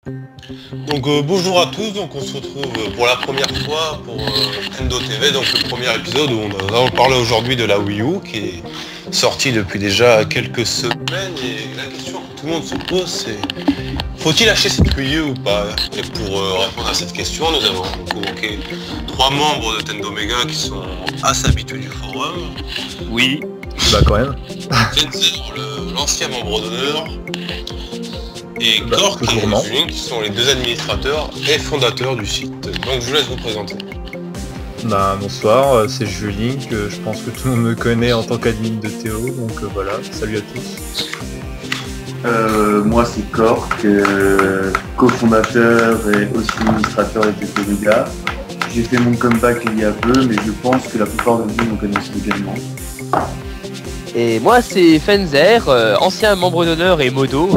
Donc bonjour à tous, donc on se retrouve pour la première fois pour Endo TV, donc le premier épisode où on va parler aujourd'hui de la Wii U qui est sortie depuis déjà quelques semaines et la question que tout le monde se pose c'est faut-il acheter cette Wii U ou pas? Et pour répondre à cette question nous avons convoqué trois membres de Tendo Mega qui sont assez habitués du forum. Oui. Bah quand même. Fenzer, l'ancien membre d'honneur, et Bah, Cork et toujours non. Julien qui sont les deux administrateurs et fondateurs du site. Donc je vous laisse vous présenter. Bah bonsoir, c'est Julien, que je pense que tout le monde me connaît en tant qu'admin de Théo, donc voilà, salut à tous. Moi c'est Cork, cofondateur et aussi administrateur de Théo. J'ai fait mon comeback il y a peu, mais je pense que la plupart de vous me connaissent également. Et moi c'est Fenzer, ancien membre d'honneur et modo,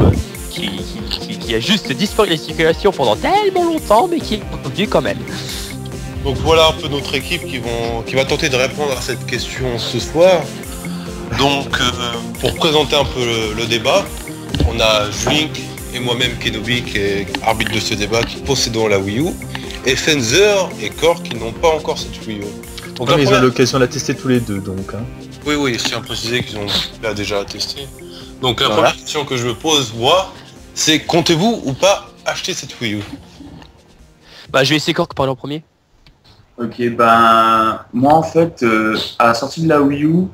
qui a juste disparu des circulations pendant tellement longtemps, mais qui est revenu quand même. Donc voilà un peu notre équipe qui va tenter de répondre à cette question ce soir. Donc pour présenter un peu le débat, on a Julink et moi-même Kenobi qui est arbitre de ce débat qui possédons la Wii U, et Fenzer et Cork qui n'ont pas encore cette Wii U. Donc Ouais, mais ils ont première- l'occasion de la tester tous les deux, donc. Hein. Oui, je tiens à préciser qu'ils ont déjà testé. Donc la Voilà. première question que je me pose, moi, c'est comptez-vous ou pas acheter cette Wii U? Bah je vais essayer Cork parler en premier. Ok, ben moi en fait, à la sortie de la Wii U,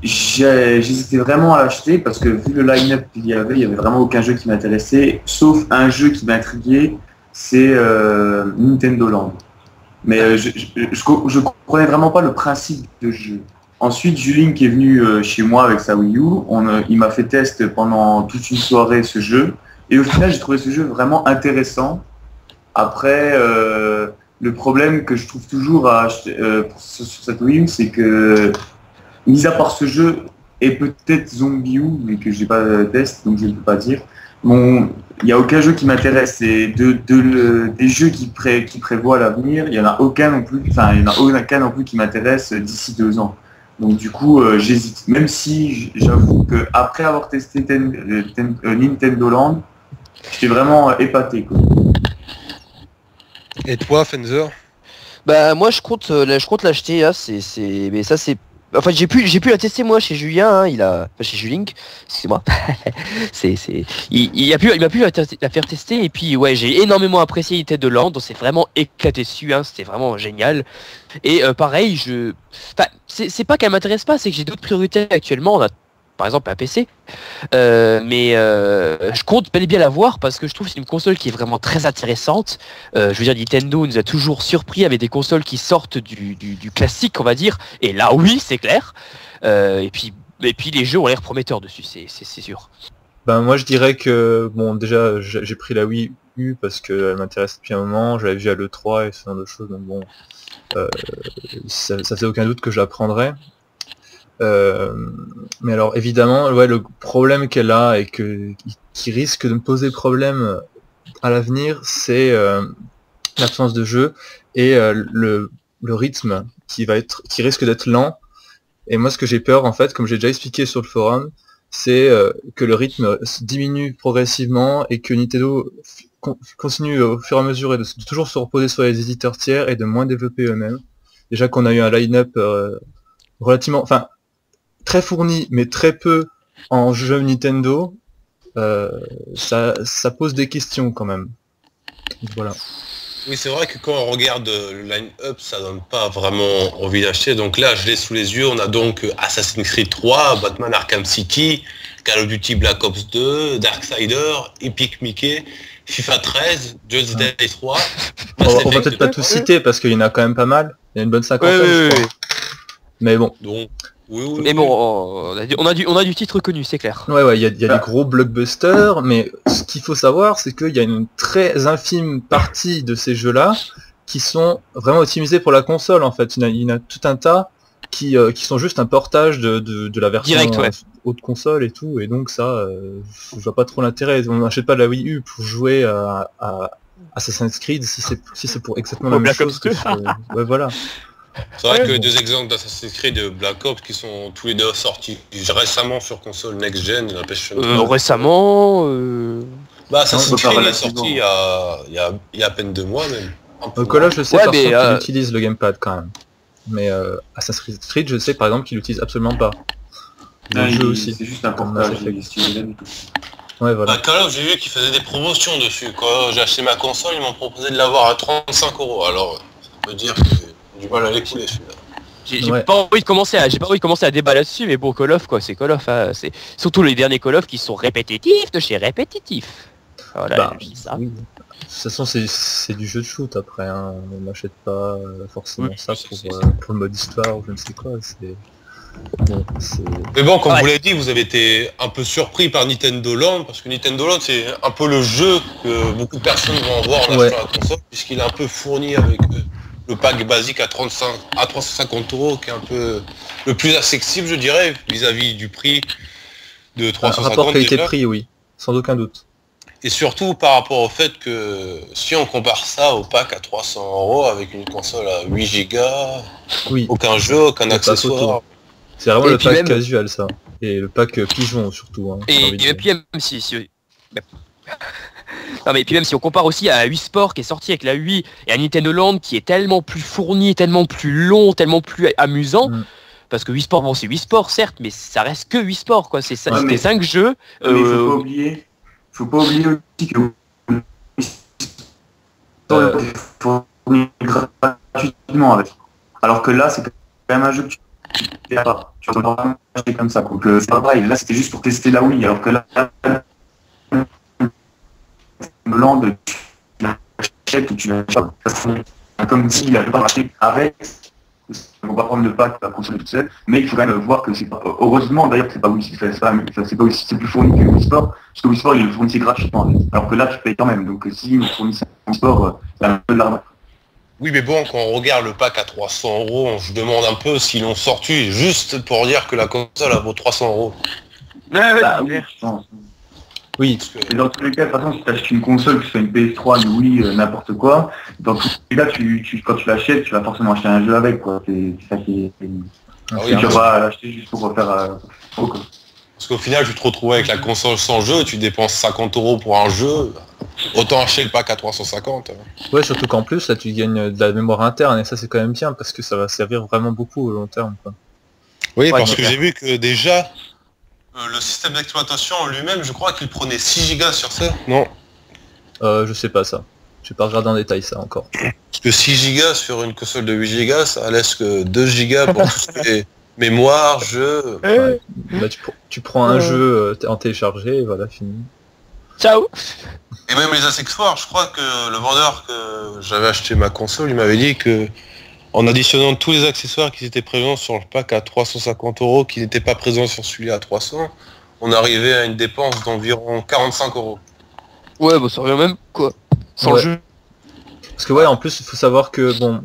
j'hésitais vraiment à l'acheter parce que vu le line-up qu'il y avait vraiment aucun jeu qui m'intéressait, sauf un jeu qui m'intriguait, c'est Nintendo Land. Mais je comprenais vraiment pas le principe de jeu. Ensuite, Julien qui est venu chez moi avec sa Wii U, il m'a fait test pendant toute une soirée ce jeu. Et au final, j'ai trouvé ce jeu vraiment intéressant. Après, le problème que je trouve toujours sur cette Wii U, c'est que, mis à part ce jeu, et peut-être Zombie U, mais que j'ai pas test, donc je ne peux pas dire, bon, il n'y a aucun jeu qui m'intéresse. Et des jeux qui prévoient l'avenir, il n'y en a aucun non plus, qui m'intéresse d'ici 2 ans. Donc du coup, j'hésite. Même si j'avoue que après avoir testé Nintendo Land, j'étais vraiment épaté, quoi. Et toi, Fenzer? Bah moi je compte l'acheter, hein, mais ça c'est... Enfin j'ai pu la tester moi chez Julien, hein, chez Julink, excusez-moi. Il m'a pu la faire tester et puis ouais j'ai énormément apprécié Nintendo Land, on s'est vraiment éclaté dessus, hein, c'était vraiment génial. Et pareil enfin, c'est pas qu'elle m'intéresse pas, c'est que j'ai d'autres priorités actuellement, on a par exemple un PC. Mais je compte bel et bien la voir parce que je trouve que c'est une console qui est vraiment très intéressante. Je veux dire, Nintendo nous a toujours surpris avec des consoles qui sortent du classique, on va dire. Et là, oui, c'est clair. Et puis les jeux ont l'air prometteurs dessus, c'est sûr. Ben moi je dirais que, bon déjà j'ai pris la Wii U parce qu'elle m'intéresse depuis un moment, je l'avais vu à l'E3 et ce genre de choses, donc bon, ça fait aucun doute que je la prendrais. Mais alors évidemment, ouais, le problème qu'elle a et qui risque de me poser problème à l'avenir, c'est l'absence de jeu et le rythme qui risque d'être lent. Et moi, ce que j'ai peur, en fait, comme j'ai déjà expliqué sur le forum, c'est que le rythme diminue progressivement et que Nintendo continue au fur et à mesure et de toujours se reposer sur les éditeurs tiers et de moins développer eux-mêmes. Déjà qu'on a eu un line-up relativement, enfin, très fourni, mais très peu en jeux Nintendo, ça pose des questions quand même. Donc, voilà. Oui, c'est vrai que quand on regarde le line-up, ça donne pas vraiment envie d'acheter. Donc là, je l'ai sous les yeux. On a donc Assassin's Creed 3, Batman Arkham City, Call of Duty Black Ops 2, Darksider, Epic Mickey, FIFA 13, Just Dance 3. On va peut-être pas tout citer parce qu'il y en a quand même pas mal. Il y a une bonne cinquantaine, je crois. Mais bon. Donc, oui. Mais bon, on a du titre connu, c'est clair. Ouais, il y a des gros blockbusters, mais ce qu'il faut savoir, c'est qu'il y a une très infime partie de ces jeux-là qui sont vraiment optimisés pour la console, en fait. Il y en a tout un tas qui sont juste un portage de la version Direct, ouais. haute console et tout, et donc ça, je vois pas trop l'intérêt. On n'achète pas la Wii U pour jouer à Assassin's Creed si c'est pour exactement la même Black chose Ops que 2. ouais, voilà. C'est vrai que deux exemples d'Assassin's Creed de Black Ops qui sont tous les deux sortis récemment sur console next-gen, la PlayStation 3. Récemment, Bah, on Assassin's peut faire Creed est relativement. sorti il y a à peine 2 mois même. Un peu Call moins. of, je sais Ouais, par mais, contre qu'il utilise le gamepad quand même. Mais Assassin's Creed, je sais par exemple qu'il l'utilise absolument pas. Dans le jeu aussi. C'est juste un Comme portage, Mass Effect. il est stylé et tout. Ouais, voilà. Bah, Call of, j'ai vu qu'ils faisaient des promotions dessus. Quand j'ai acheté ma console, ils m'ont proposé de l'avoir à 35 euros. Alors, ça veut dire que j'ai du mal à l'écouler celui-là. J'ai Ouais. pas envie de commencer à débat là-dessus, mais bon, Call of quoi, c'est Call of, hein, c'est surtout les derniers Call of qui sont répétitifs de chez répétitifs. Voilà, Bah, je dis ça. oui. De toute façon, c'est du jeu de shoot après. Hein. On n'achète pas forcément Oui, ça c'est pour le mode histoire ou je ne sais quoi. Bon, Mais bon, comme Ouais. vous l'avez dit, vous avez été un peu surpris par Nintendo Land, parce que Nintendo Land, c'est un peu le jeu que beaucoup de personnes vont avoir en Ouais. achetant la console, puisqu'il est un peu fourni avec le pack basique à 350 euros, qui est un peu le plus accessible, je dirais, vis-à-vis du prix de un 350 rapport déjà. qualité-prix, oui. Sans aucun doute. Et surtout par rapport au fait que si on compare ça au pack à 300 euros avec une console à 8 Go, Oui. aucun jeu, aucun Y a pas accessoire. photo. C'est vraiment Et le puis pack même- casual, ça. Et le pack pigeon, surtout. Hein, j'ai envie de Et dire. puis même si non mais puis même si on compare aussi à Wii Sport qui est sorti avec la Wii et à Nintendo Land qui est tellement plus fourni, tellement plus long, tellement plus amusant, Mm. parce que Wii Sport, bon c'est Wii Sport certes, mais ça reste que Wii Sport quoi, c'est Ouais, mais- 5 jeux. Mais faut pas oublier aussi que Euh, fourni gratuitement avec. Alors que là, c'est quand même un jeu que tu fais pas. Tu peux pas acheter comme ça. Donc c'est pas pareil. Là, c'était juste pour tester la Wii. Alors que là, le land, tu l'achètes ou tu l'achètes pas. Comme s'il avait pas racheté avec. On va pas prendre le pack, la console toute seule, mais il faut quand même voir que c'est pas. Heureusement d'ailleurs que c'est pas Wii, c'est pas aussi, c'est plus fourni que Wii Sport, parce que Wii Sport il le fournissait gratuitement, en fait. Alors que là tu payes quand même. Donc si nous fournissait Wii Sport, c'est un peu de l'argent. Oui, mais bon, quand on regarde le pack à 300 euros, on se demande un peu s'ils l'ont sorti juste pour dire que la console elle vaut 300 euros. Bah, oui, je pense. Oui, Parce que- Et dans tous les cas, de toute façon, si tu achètes une console, que ce soit une PS3, une Wii, n'importe quoi, dans tous les cas, quand tu l'achètes, tu vas forcément acheter un jeu avec, quoi. C'est ça qui est. Ah oui, Tu bien vas pas l'acheter juste pour refaire. Quoi. Parce qu'au final, tu te retrouves avec la console sans jeu, tu dépenses 50 euros pour un jeu, autant acheter le pack à 350. ouais, surtout qu'en plus, là, tu gagnes de la mémoire interne, et ça, c'est quand même bien, parce que ça va servir vraiment beaucoup au long terme, quoi. Oui, Ouais, parce c'est que clair. j'ai vu que déjà, le système d'exploitation en lui-même, je crois qu'il prenait 6 Go sur ça. Non. Je sais pas ça. Je vais pas regarder en détail ça encore. Parce que 6 Go sur une console de 8 Go, ça laisse que 2 Go pour tout ce qui est mémoire, jeu. Ouais. Bah, tu prends un jeu en téléchargé, et voilà, fini. Ciao. Et même les accessoires, je crois que le vendeur que j'avais acheté ma console, il m'avait dit que en additionnant tous les accessoires qui étaient présents sur le pack à 350 euros, qui n'étaient pas présents sur celui à 300, on arrivait à une dépense d'environ 45 euros. Ouais, bah ça revient même quoi. Sans Ouais. le jeu. Parce que ouais, en plus, il faut savoir que, bon,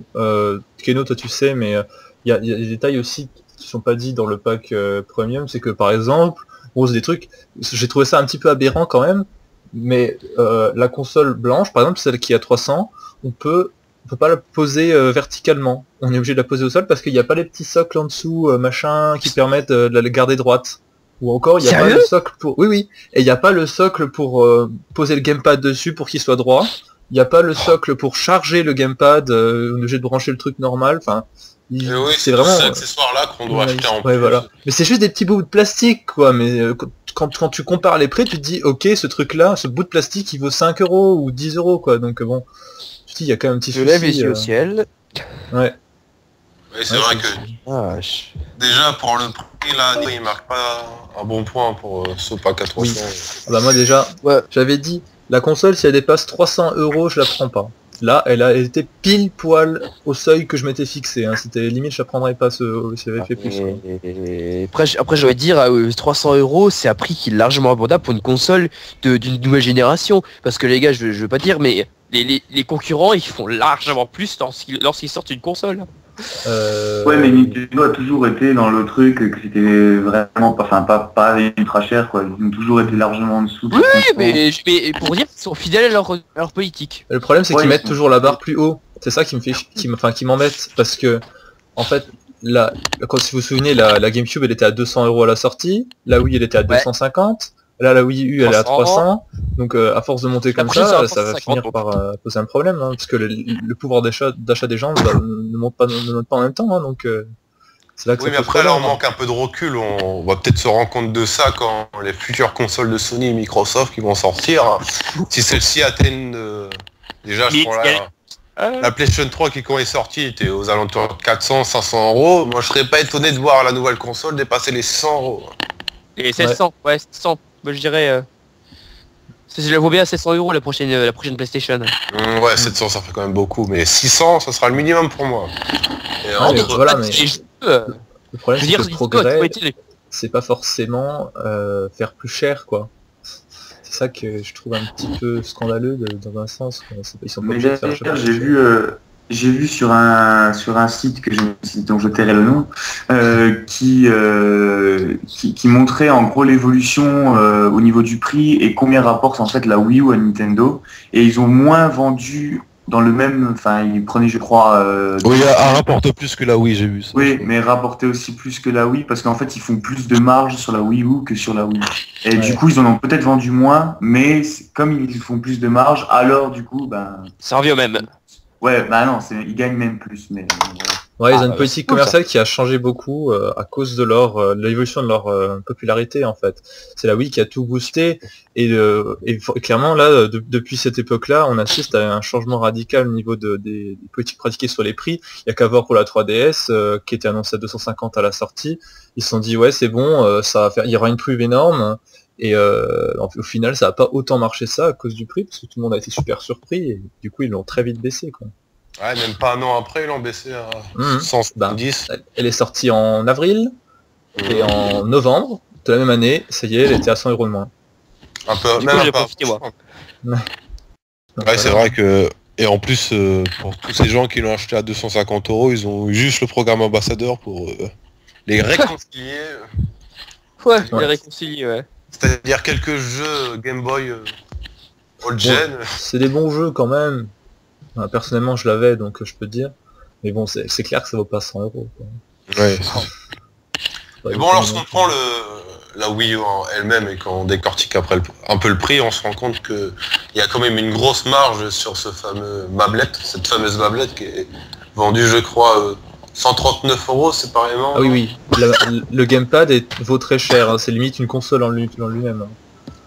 Keno, toi tu sais, mais il y a des détails aussi qui sont pas dits dans le pack premium, c'est que par exemple, bon, c'est des trucs, j'ai trouvé ça un petit peu aberrant quand même, mais la console blanche, par exemple, celle qui est à 300, on peut pas la poser verticalement. On est obligé de la poser au sol parce qu'il n'y a pas les petits socles en dessous, machin, qui permettent de la garder droite. Ou encore, il n'y a pas Sérieux le socle pour... Oui, oui. Et il n'y a pas le socle pour poser le gamepad dessus pour qu'il soit droit. Il n'y a pas le socle pour charger le gamepad, on est obligé de brancher le truc normal. Enfin, Et oui, c'est vraiment... ces accessoires-là qu'on doit acheter en ouais, plus. voilà. Mais c'est juste des petits bouts de plastique, quoi. Mais quand tu compares les prix, tu te dis, ok, ce truc-là, ce bout de plastique, il vaut 5 euros ou 10 euros, quoi. Donc bon, tu te dis, il y a quand même un petit Je souci. lève les yeux au ciel. Ouais. Et c'est Ouais, vrai c'est- que Ah, déjà pour le prix là, il marque pas un bon point pour ce pack à 300. Ah bah moi déjà, Ouais. j'avais dit, la console, si elle dépasse 300 euros, je la prends pas. Là, elle été pile poil au seuil que je m'étais fixé. Hein. C'était limite, je la prendrais pas si elle avait fait plus. Quoi. Et après, je vais dire, 300 euros, c'est un prix qui est largement abordable pour une console d'une nouvelle génération. Parce que les gars, je veux pas dire, mais les concurrents, ils font largement plus lorsqu'ils sortent une console. Ouais, mais Nintendo a toujours été dans le truc que c'était vraiment pas ultra cher, quoi. Ils ont toujours été largement en dessous. de Oui, 300. mais pour dire qu'ils sont fidèles à leur politique. Le problème, c'est Ouais, qu'ils ils mettent sont- toujours la barre plus haut. C'est ça qui me fait, qui m'embête, parce que, en fait, si vous vous souvenez, la GameCube, elle était à 200 euros à la sortie. La Wii, elle était à Ouais. 250. Là, la Wii U, elle est à 300. 300. Donc, à force de monter comme prochaine sera à ça va 350, finir par poser un problème, hein, parce que le pouvoir d'achat des gens ne monte pas en même temps, hein, donc c'est là que Oui, ça mais pose après, là, on problème, hein. manque un peu de recul. On va peut-être se rendre compte de ça quand les futures consoles de Sony et Microsoft qui vont sortir. Si celles-ci atteignent... déjà, je Mais prends il y la PlayStation 3 qui, quand est sortie, était aux alentours de 400-500 euros. Moi, je serais pas étonné de voir la nouvelle console dépasser les 100 euros. Et 700, ouais, 700. Moi je dirais... je la vois bien à 700 € la prochaine PlayStation. Ouais, 700, ça fait quand même beaucoup. Mais 600, ça sera le minimum pour moi. Et Ah, mais entre- voilà, mais Les jeux, le problème, je veux c'est dire, que le progrès, les- c'est pas forcément faire plus cher, quoi. C'est ça que je trouve un petit peu scandaleux dans un sens. Quoi. Ils sont pas Mais obligés de faire d'ailleurs, chaque fois. j'ai vu sur un site dont je tairai le nom, qui montrait en gros l'évolution au niveau du prix et combien rapporte en fait la Wii U à Nintendo. Et ils ont moins vendu dans le même, enfin ils prenaient je crois. Oui, elle rapporte plus que la Wii, j'ai vu ça. Oui, mais rapportait aussi plus que la Wii parce qu'en fait ils font plus de marge sur la Wii U que sur la Wii. Et du coup ils en ont peut-être vendu moins, mais comme ils font plus de marge, alors du coup ben Ça revient au même. ouais bah non, ils gagnent même plus. Mais voilà. Ouais, ils ont Ah, une bah, politique c'est cool, commerciale qui a changé beaucoup à cause de l'évolution de leur popularité en fait. C'est la Wii qui a tout boosté et clairement là depuis cette époque-là, on assiste à un changement radical au niveau des politiques pratiquées sur les prix. Il y a qu'à voir pour la 3DS qui était annoncée à 250 à la sortie. Ils se sont dit ouais c'est bon, ça va faire, il y aura une pub énorme et au final ça n'a pas autant marché ça à cause du prix parce que tout le monde a été super surpris et du coup ils l'ont très vite baissé quoi. Ouais, même pas un an après, ils l'ont baissé à Mhm. 110. Elle est sortie en avril et en novembre de la même année, ça y est, elle était à 100 € de moins. Un peu, Du même coup, un j'ai peu profité, moi. Donc, Ouais, c'est voilà. vrai que... Et en plus, pour tous ces gens qui l'ont acheté à 250 €, ils ont eu juste le programme ambassadeur pour les réconcilier. Ouais, Ouais. les réconcilier, ouais. C'est-à-dire quelques jeux Game Boy old gen. C'est des bons jeux quand même. Enfin, personnellement, je l'avais, donc je peux te dire. Mais bon, c'est clair que ça vaut pas 100 €. Quoi. Ouais. Pas Et bon, étonnant, lorsqu'on prend la Wii U en elle-même et qu'on décortique après un peu le prix, on se rend compte qu'il y a quand même une grosse marge sur ce fameux mablette, cette fameuse mablette qui est vendue, je crois, 139 € séparément. Ah oui, oui. Le gamepad vaut très cher. Hein. C'est limite une console en lui-même. Hein.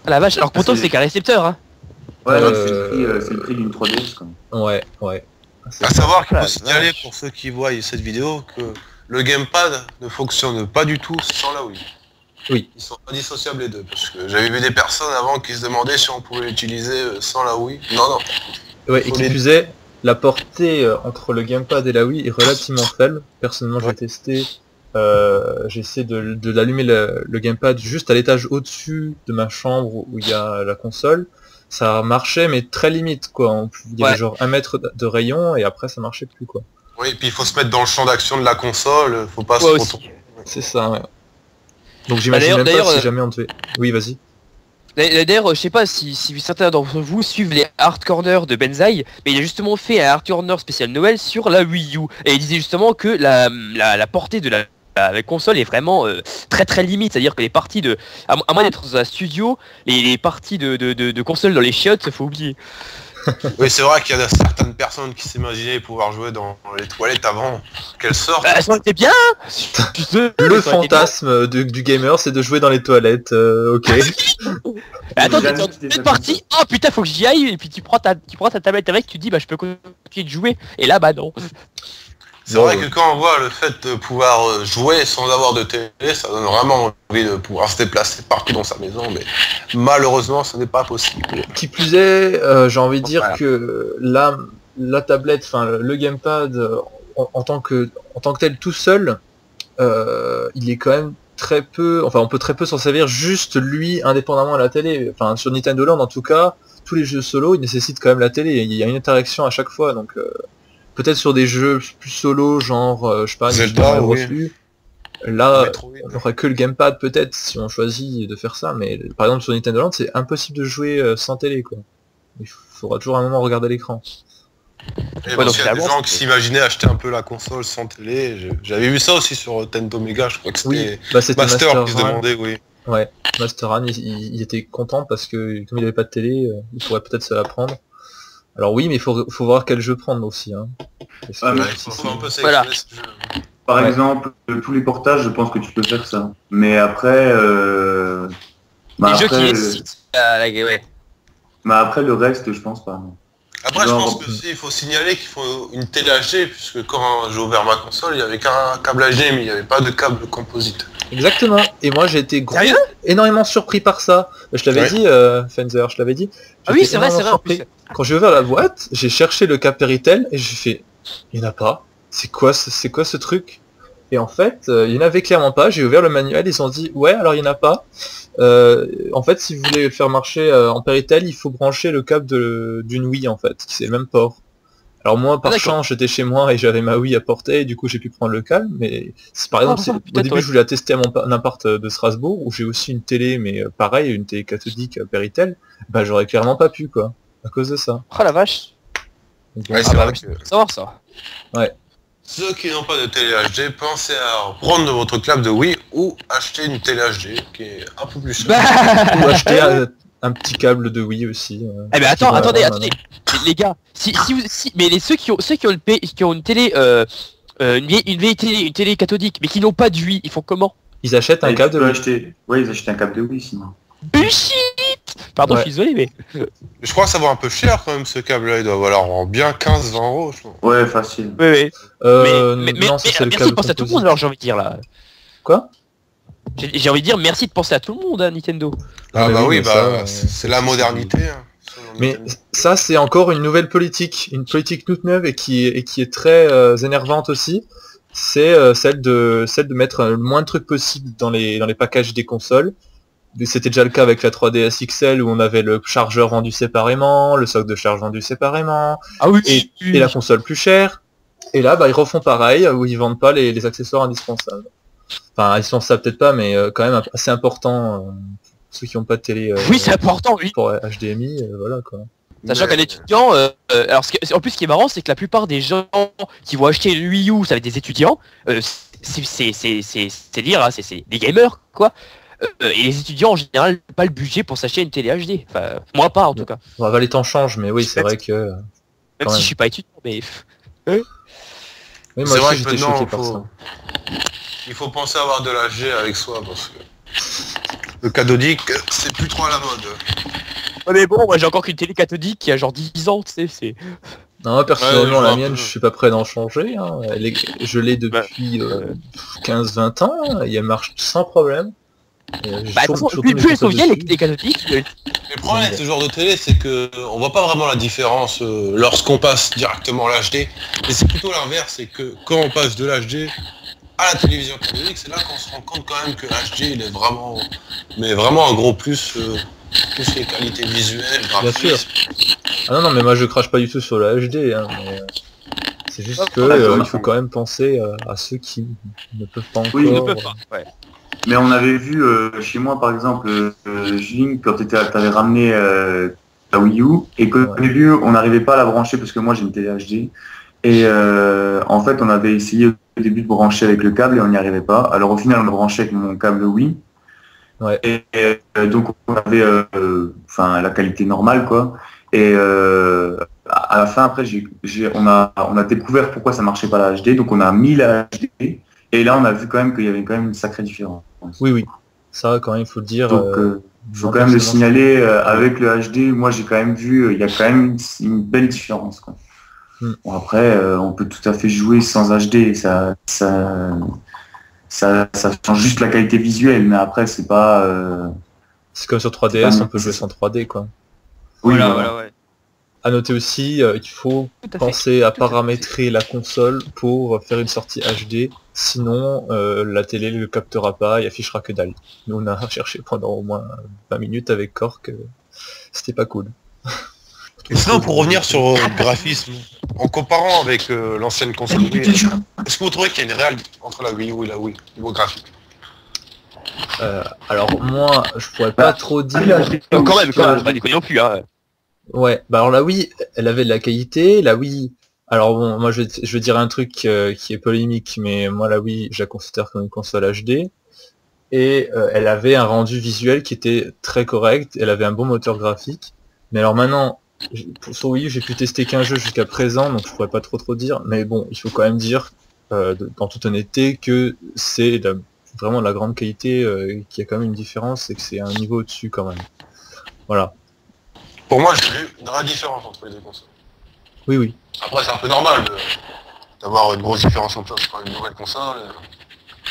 Ah, la vache, alors pourtant c'est qu'un récepteur, hein. Ouais, Euh, c'est le prix d'une 3DS quoi. Ouais, ouais. À savoir qu'il Ah, faut la signaler vache. pour ceux qui voient cette vidéo que le gamepad ne fonctionne pas du tout sans la Wii. Oui. Ils sont pas dissociables les deux, parce que j'avais vu des personnes avant qui se demandaient si on pouvait l'utiliser sans la Wii. Non, non. Ouais, et Faut qui les- plus est, la portée entre le gamepad et la Wii est relativement faible. Personnellement, j'ai Ouais. testé. J'ai essayé de l'allumer le gamepad juste à l'étage au-dessus de ma chambre où il y a la console. Ça marchait, mais très limite, quoi. Il y avait Ouais. genre 1 mètre de rayon et après ça marchait plus, quoi. Oui, et puis il faut se mettre dans le champ d'action de la console, faut pas se Ouais, retourner. aussi. C'est ça, ouais. Donc j'imagine d'ailleurs- même pas d'ailleurs, si jamais on devait... Oui, vas-y. D'ailleurs, je sais pas si certains d'entre vous suivent les Hard Corner de Benzaï, mais il a justement fait un Hard Corner spécial Noël sur la Wii U. Et il disait justement que la portée de la console est vraiment très très limite, c'est-à-dire que les parties à moins d'être dans un studio, les parties de console dans les chiottes, faut oublier. Oui, c'est vrai qu'il y a certaines personnes qui s'imaginaient pouvoir jouer dans les toilettes avant qu'elles sortent. Bah, ça aurait été bien. Le fantasme du gamer, c'est de jouer dans les toilettes, ok. Attends, J'ai t'es jamais en fait pleine ça partie. Oh putain, faut que j'y aille. Et puis tu prends ta tablette avec, tu dis bah je peux continuer de jouer. Et là bah non. C'est vrai que quand on voit le fait de pouvoir jouer sans avoir de télé, ça donne vraiment envie de pouvoir se déplacer partout dans sa maison, mais malheureusement, ce n'est pas possible. Qui plus est, j'ai envie de dire Voilà. que la tablette, enfin le gamepad, en tant que tel tout seul, il est quand même très peu, enfin on peut très peu s'en servir juste lui indépendamment à la télé. Enfin sur Nintendo Land en tout cas, tous les jeux solo ils nécessitent quand même la télé. Il y a une interaction à chaque fois, donc peut-être sur des jeux plus solo, genre je sais pas, Zelda, Nintendo oui. Reflux, là Metroid. on n'aurait que le gamepad peut-être si on choisit de faire ça, mais par exemple sur Nintendo Land c'est impossible de jouer sans télé quoi. Il faudra toujours un moment regarder l'écran. Et Ouais, parce donc qu'il y a des finalement, gens qui s'imaginaient acheter un peu la console sans télé. J'avais vu ça aussi sur Tento Mega, je crois que Oui, c'était bah c'était Master qui se Race. demandait, oui. Ouais, Masteran, il était content parce que comme il avait pas de télé, il pourrait peut-être se la prendre. Alors oui, mais faut voir quel jeu prendre aussi. Hein. Parce que- Ah, mais Ouais, il faut un peu Voilà. sélectionner ce jeu. Par Ouais. exemple, tous les portages, je pense que tu peux faire ça. Mais après, Les jeux qui après, nécessitent ouais. mais après le reste, je pense pas. Non. Après, je Non, pense que si, il faut signaler qu'il faut une télé HD, puisque quand j'ai ouvert ma console, il y avait qu'un câble HDMI, il n'y avait pas de câble composite. Exactement. Et moi j'ai été Sérieux énormément surpris par ça. Je t'avais Ouais. dit, Fenzer, je t'avais dit. Ah oui, J'étais c'est vrai, énormément en plus. surpris. Quand j'ai ouvert la boîte, j'ai cherché le câble Péritel et j'ai fait, il n'y en a pas. C'est quoi ce truc? Et en fait, il n'y en avait clairement pas. J'ai ouvert le manuel, ils ont dit, ouais, alors il n'y en a pas. En fait, si vous voulez le faire marcher en Péritel, il faut brancher le câble d'une Wii en fait. C'est le même port. Alors moi, par d'accord. chance, j'étais chez moi et j'avais ma Wii à portée, et du coup j'ai pu prendre le câble, mais par exemple, Ah, au peut-être, début ouais. je voulais la tester à mon appart de Strasbourg, où j'ai aussi une télé, mais pareil, une télé cathodique Péritel, bah j'aurais clairement pas pu, quoi, à cause de ça. Oh la vache. Donc, Ouais, Ah c'est bah vrai oui, que faut savoir ça. ceux qui n'ont pas de télé HD, pensez à prendre votre câble de Wii ou acheter une télé HD qui est un peu plus chère. ou acheter un petit câble de Wii aussi. Eh ben attends, Voilà, attendez, voilà. attendez. Les gars, ceux qui ont une télé, une vieille télé, une télé cathodique, mais qui n'ont pas de Wii, ils font comment? Ils achètent un Et câble tu de peux Wii. acheter. Ouais, ils achètent un câble de Wii sinon. Bullshit. Pardon, Ouais. je suis désolé, mais. Je crois que ça vaut un peu cher quand même ce câble-là, il doit valoir en bien 15-20 euros, je pense. Ouais, facile. Oui, oui. Non, ça c'est le merci de câble penser à tout le monde, composite. alors j'ai envie de dire là. Quoi? J'ai envie de dire merci de penser à tout le monde, hein, Nintendo. Ah mais bah oui, mais ça, bah c'est la modernité. Hein, selon Mais Nintendo. ça, c'est encore une nouvelle politique, une politique toute neuve et qui est très énervante aussi. C'est celle de mettre le moins de trucs possible dans les packages des consoles. C'était déjà le cas avec la 3DS XL où on avait le chargeur vendu séparément, le socle de charge vendu séparément, Ah oui. et la console plus chère. Et là, bah, ils refont pareil, où ils vendent pas les accessoires indispensables. Enfin, indispensables peut-être pas, mais quand même assez important. Ceux qui n'ont pas de télé Oui, c'est important, oui. pour HDMI, voilà quoi. Sachant Mais- qu'un étudiant, alors en plus ce qui est marrant, c'est que la plupart des gens qui vont acheter une Wii U, ça va être des étudiants, c'est dire, hein, c'est des gamers quoi. Et les étudiants en général n'ont pas le budget pour s'acheter une télé HD. Enfin, moi pas en tout cas. Bon, bah, les temps changent, mais oui, c'est vrai que... Même quand si même. je suis pas étudiant, mais. Oui, C'est moi vrai aussi que j'étais maintenant, choqué par ça. il faut penser à avoir de l'HD avec soi parce que le cathodique, c'est plus trop à la mode. Ouais, mais bon, moi j'ai encore qu'une télé cathodique qui a genre 10 ans, tu sais, c'est. Non, moi, personnellement, Ouais, je la vois un mienne, peu. je suis pas prêt d'en changer. Hein. Je l'ai depuis 15-20 ans, et elle marche sans problème. J'ai Bah de toute toujours- façon, toujours plus mes elles sont consoles vieilles dessus. les cathodiques, Le problème avec ce genre de télé, c'est que on voit pas vraiment la différence lorsqu'on passe directement à l'HD. Et c'est plutôt l'inverse, c'est que quand on passe de l'HD à la télévision cathodique, c'est là qu'on se rend compte quand même que l'HD il est vraiment, mais vraiment un gros plus, tout ce qui est qualité visuelle, graphisme. Ah non, mais moi je crache pas du tout sur la HD, hein, mais, c'est juste que d'accord. il faut quand même penser à ceux qui ne peuvent pas encore... Oui, ils ne peuvent pas. Ouais. Mais on avait vu chez moi par exemple, Juline, quand t'avais ramené la Wii U, et qu'au Ouais. début on n'arrivait pas à la brancher parce que moi j'ai une télé HD. Et en fait on avait essayé au début de brancher avec le câble et on n'y arrivait pas. Alors au final on a branché avec mon câble Wii. Ouais. Et donc on avait enfin la qualité normale quoi. Et à la fin après on a découvert pourquoi ça marchait pas la HD, donc on a mis la HD. Et là, on a vu quand même qu'il y avait quand même une sacrée différence. Oui, ça quand même, il faut le dire. Donc, il faut quand même le signaler. Avec le HD, moi, j'ai quand même vu, il y a quand même une belle différence. Quoi. Bon, après, on peut tout à fait jouer sans HD. Ça change juste la qualité visuelle, mais après, c'est pas... C'est comme sur 3DS, on peut jouer sans 3D, quoi. Oui, Voilà, ouais. À noter aussi, il faut Tout à fait. penser à paramétrer la console pour faire une sortie HD, sinon la télé ne le captera pas et affichera que dalle. Nous on a cherché pendant au moins 20 minutes avec Cork, c'était pas cool. Et sinon, pour revenir sur le graphisme, en comparant avec l'ancienne console Wii, est-ce que vous trouvez qu'il y a une réelle entre la Wii U et la Wii, niveau graphique? Alors moi, je pourrais pas trop dire... Quand même, pas déconner non plus, hein. Ouais, bah alors la Wii, elle avait de la qualité, la Wii... Alors bon, moi je vais dire un truc qui est polémique, mais moi la Wii, je la considère comme une console HD. et elle avait un rendu visuel qui était très correct, elle avait un bon moteur graphique. Mais alors maintenant, sur Wii U, j'ai pu tester qu'un jeu jusqu'à présent, donc je pourrais pas trop dire, mais bon, il faut quand même dire, en toute honnêteté, que c'est vraiment de la grande qualité, qu'il y a quand même une différence, et que c'est un niveau au-dessus quand même. Voilà. Pour moi, j'ai vu une vraie différence entre les deux consoles. Oui. Après, c'est un peu normal d'avoir une grosse différence entre une nouvelle console.